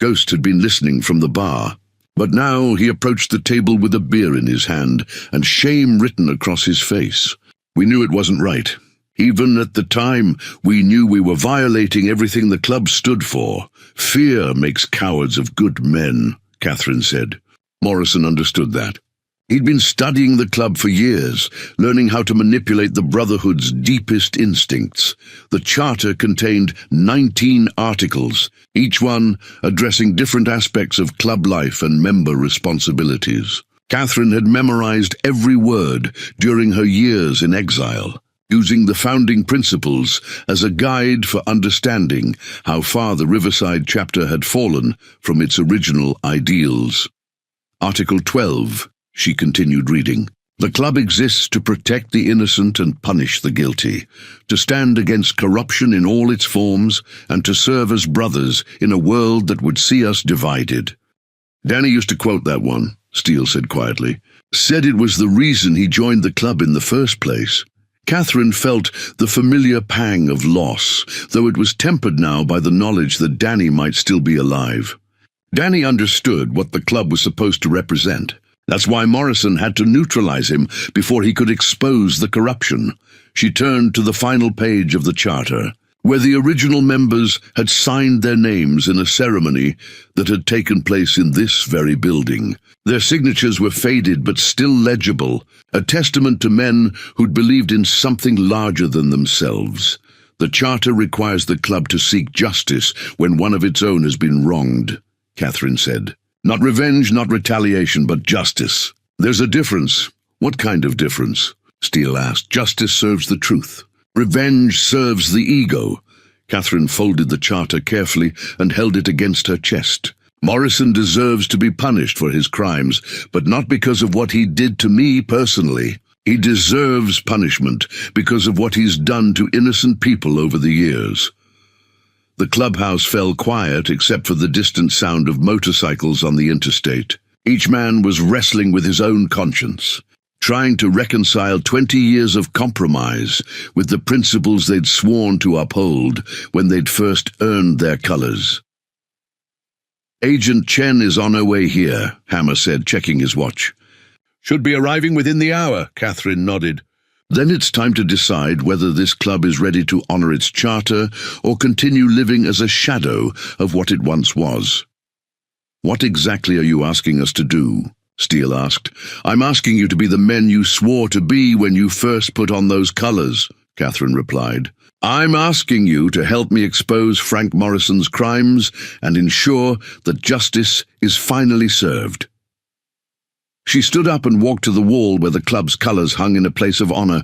S1: Ghost had been listening from the bar, But now he approached the table with a beer in his hand and shame written across his face. We knew it wasn't right. Even at the time, we knew we were violating everything the club stood for. Fear makes cowards of good men, Catherine said. Morrison understood that. He'd been studying the club for years, learning how to manipulate the Brotherhood's deepest instincts. The charter contained 19 articles, each one addressing different aspects of club life and member responsibilities. Catherine had memorized every word during her years in exile, using the founding principles as a guide for understanding how far the Riverside chapter had fallen from its original ideals. Article 12. She continued reading. The club exists to protect the innocent and punish the guilty, to stand against corruption in all its forms, and to serve as brothers in a world that would see us divided. Danny used to quote that one, Steele said quietly. Said it was the reason he joined the club in the first place. Catherine felt the familiar pang of loss, though it was tempered now by the knowledge that Danny might still be alive. Danny understood what the club was supposed to represent. That's why Morrison had to neutralize him before he could expose the corruption. She turned to the final page of the charter, where the original members had signed their names in a ceremony that had taken place in this very building. Their signatures were faded but still legible, a testament to men who'd believed in something larger than themselves. The charter requires the club to seek justice when one of its own has been wronged, Catherine said. Not revenge, not retaliation, but justice. There's a difference. What kind of difference? Steele asked. Justice serves the truth. Revenge serves the ego. Catherine folded the charter carefully and held it against her chest. Morrison deserves to be punished for his crimes, but not because of what he did to me personally. He deserves punishment because of what he's done to innocent people over the years. The clubhouse fell quiet except for the distant sound of motorcycles on the interstate. Each man was wrestling with his own conscience, trying to reconcile 20 years of compromise with the principles they'd sworn to uphold when they'd first earned their colors. Agent Chen is on her way here, Hammer said, checking his watch. Should be arriving within the hour, Catherine nodded. Then it's time to decide whether this club is ready to honor its charter or continue living as a shadow of what it once was. What exactly are you asking us to do? Steele asked. I'm asking you to be the men you swore to be when you first put on those colors, Catherine replied. I'm asking you to help me expose Frank Morrison's crimes and ensure that justice is finally served. She stood up and walked to the wall where the club's colors hung in a place of honor,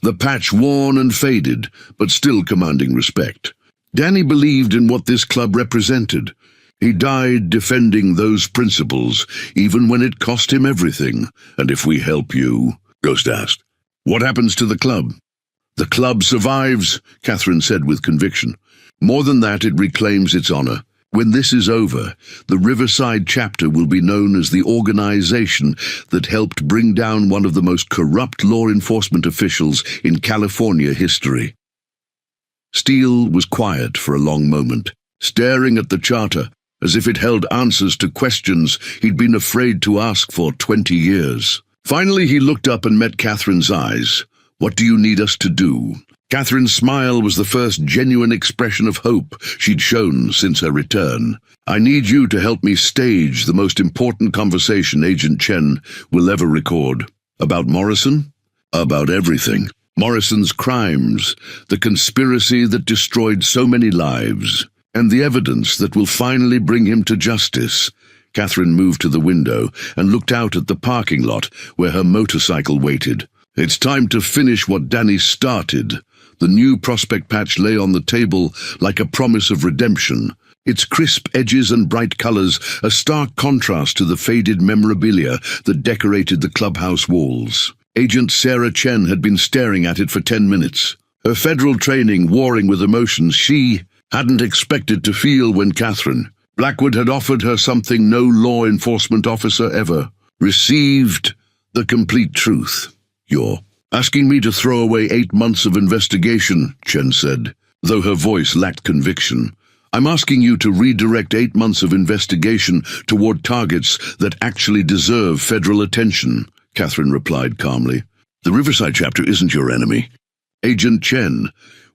S1: the patch worn and faded, but still commanding respect. Danny believed in what this club represented. He died defending those principles, even when it cost him everything. And if we help you, Ghost asked, what happens to the club? The club survives, Catherine said with conviction. More than that, it reclaims its honor. When this is over, the Riverside chapter will be known as the organization that helped bring down one of the most corrupt law enforcement officials in California history. Steele was quiet for a long moment, staring at the charter as if it held answers to questions he'd been afraid to ask for 20 years. Finally, he looked up and met Catherine's eyes. What do you need us to do? Catherine's smile was the first genuine expression of hope she'd shown since her return. I need you to help me stage the most important conversation Agent Chen will ever record. About Morrison? About everything. Morrison's crimes, the conspiracy that destroyed so many lives, and the evidence that will finally bring him to justice. Catherine moved to the window and looked out at the parking lot where her motorcycle waited. It's time to finish what Danny started. The new prospect patch lay on the table like a promise of redemption, its crisp edges and bright colors a stark contrast to the faded memorabilia that decorated the clubhouse walls. Agent Sarah Chen had been staring at it for 10 minutes, her federal training warring with emotions she hadn't expected to feel when Catherine Blackwood had offered her something no law enforcement officer ever received, the complete truth. You're asking me to throw away 8 months of investigation, Chen said, though her voice lacked conviction. I'm asking you to redirect 8 months of investigation toward targets that actually deserve federal attention, Catherine replied calmly. The Riverside chapter isn't your enemy. Agent Chen,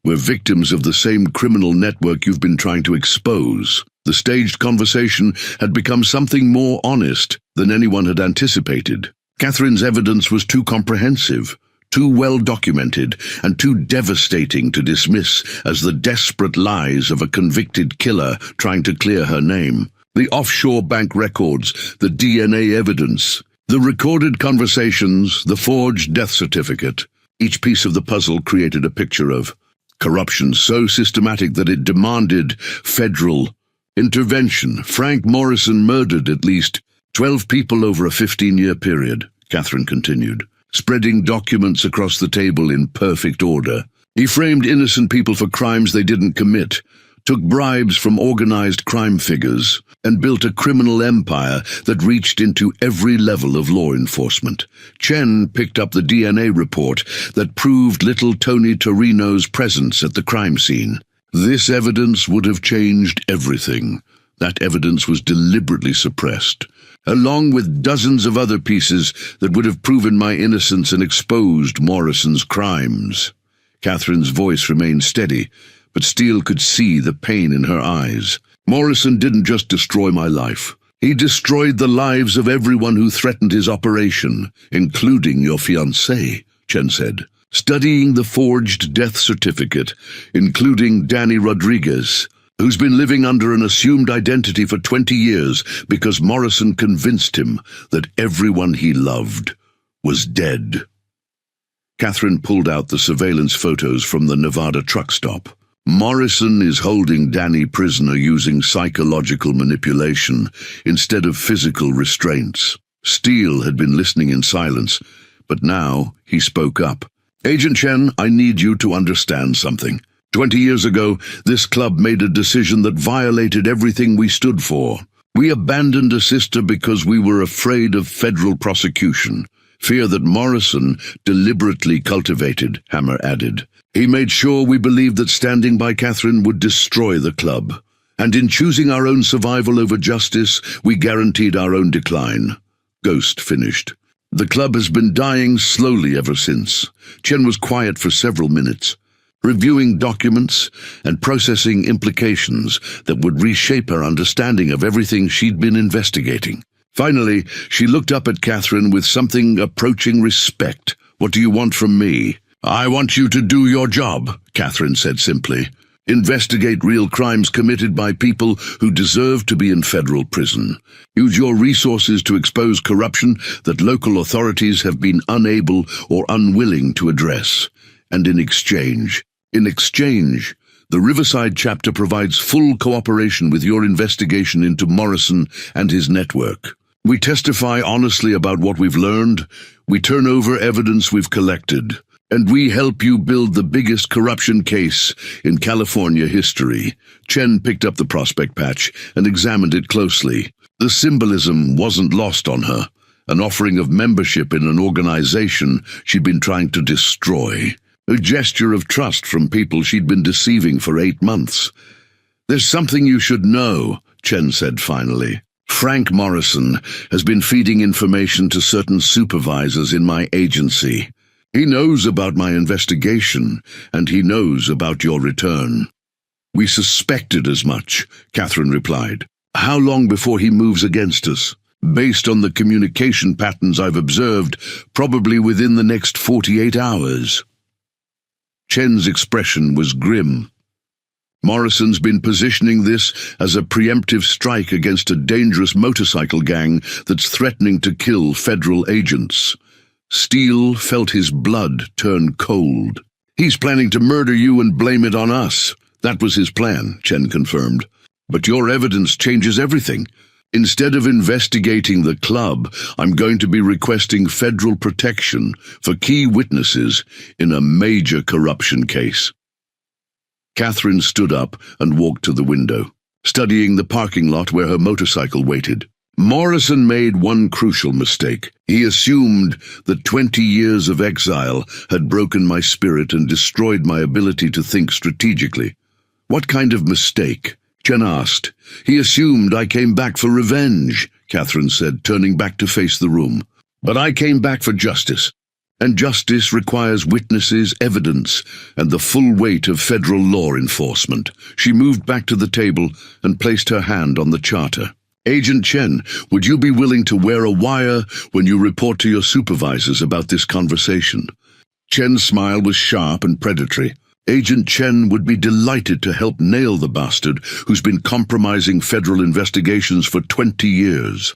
S1: we're victims of the same criminal network you've been trying to expose. The staged conversation had become something more honest than anyone had anticipated. Catherine's evidence was too comprehensive, too well documented, and too devastating to dismiss as the desperate lies of a convicted killer trying to clear her name. The offshore bank records, the DNA evidence, the recorded conversations, the forged death certificate. Each piece of the puzzle created a picture of corruption so systematic that it demanded federal intervention. Frank Morrison murdered at least 12 people over a 15-year period, Catherine continued, spreading documents across the table in perfect order. He framed innocent people for crimes they didn't commit, took bribes from organized crime figures, and built a criminal empire that reached into every level of law enforcement. Chen picked up the DNA report that proved little Tony Torino's presence at the crime scene. This evidence would have changed everything. That evidence was deliberately suppressed, along with dozens of other pieces that would have proven my innocence and exposed Morrison's crimes. Catherine's voice remained steady, but Steele could see the pain in her eyes. Morrison didn't just destroy my life. He destroyed the lives of everyone who threatened his operation, including your fiancée, Chen said, studying the forged death certificate, including Danny Rodriguez, who's been living under an assumed identity for 20 years because Morrison convinced him that everyone he loved was dead. Catherine pulled out the surveillance photos from the Nevada truck stop. Morrison is holding Danny prisoner using psychological manipulation instead of physical restraints. Steele had been listening in silence, but now he spoke up. Agent Chen, I need you to understand something. 20 years ago, this club made a decision that violated everything we stood for. We abandoned a sister because we were afraid of federal prosecution, fear that Morrison deliberately cultivated, Hammer added. He made sure we believed that standing by Catherine would destroy the club, and in choosing our own survival over justice, we guaranteed our own decline. Ghost finished. The club has been dying slowly ever since. Chen was quiet for several minutes, reviewing documents and processing implications that would reshape her understanding of everything she'd been investigating. Finally, she looked up at Catherine with something approaching respect. What do you want from me? I want you to do your job, Catherine said simply. Investigate real crimes committed by people who deserve to be in federal prison. Use your resources to expose corruption that local authorities have been unable or unwilling to address. And in exchange, the Riverside chapter provides full cooperation with your investigation into Morrison and his network. We testify honestly about what we've learned, we turn over evidence we've collected, and we help you build the biggest corruption case in California history. Chen picked up the prospect patch and examined it closely. The symbolism wasn't lost on her, an offering of membership in an organization she'd been trying to destroy. A gesture of trust from people she'd been deceiving for 8 months. There's something you should know, Chen said finally. Frank Morrison has been feeding information to certain supervisors in my agency. He knows about my investigation, and he knows about your return. We suspected as much, Catherine replied. How long before he moves against us? Based on the communication patterns I've observed, probably within the next 48 hours. Chen's expression was grim. Morrison's been positioning this as a preemptive strike against a dangerous motorcycle gang that's threatening to kill federal agents. Steele felt his blood turn cold. He's planning to murder you and blame it on us. That was his plan, Chen confirmed. But your evidence changes everything. Instead of investigating the club, I'm going to be requesting federal protection for key witnesses in a major corruption case. Catherine stood up and walked to the window, studying the parking lot where her motorcycle waited. Morrison made one crucial mistake. He assumed that 20 years of exile had broken my spirit and destroyed my ability to think strategically. What kind of mistake? Chen asked. He assumed I came back for revenge, Catherine said, turning back to face the room. But I came back for justice. And justice requires witnesses, evidence, and the full weight of federal law enforcement. She moved back to the table and placed her hand on the charter. Agent Chen, would you be willing to wear a wire when you report to your supervisors about this conversation? Chen's smile was sharp and predatory. Agent Chen would be delighted to help nail the bastard who's been compromising federal investigations for 20 years.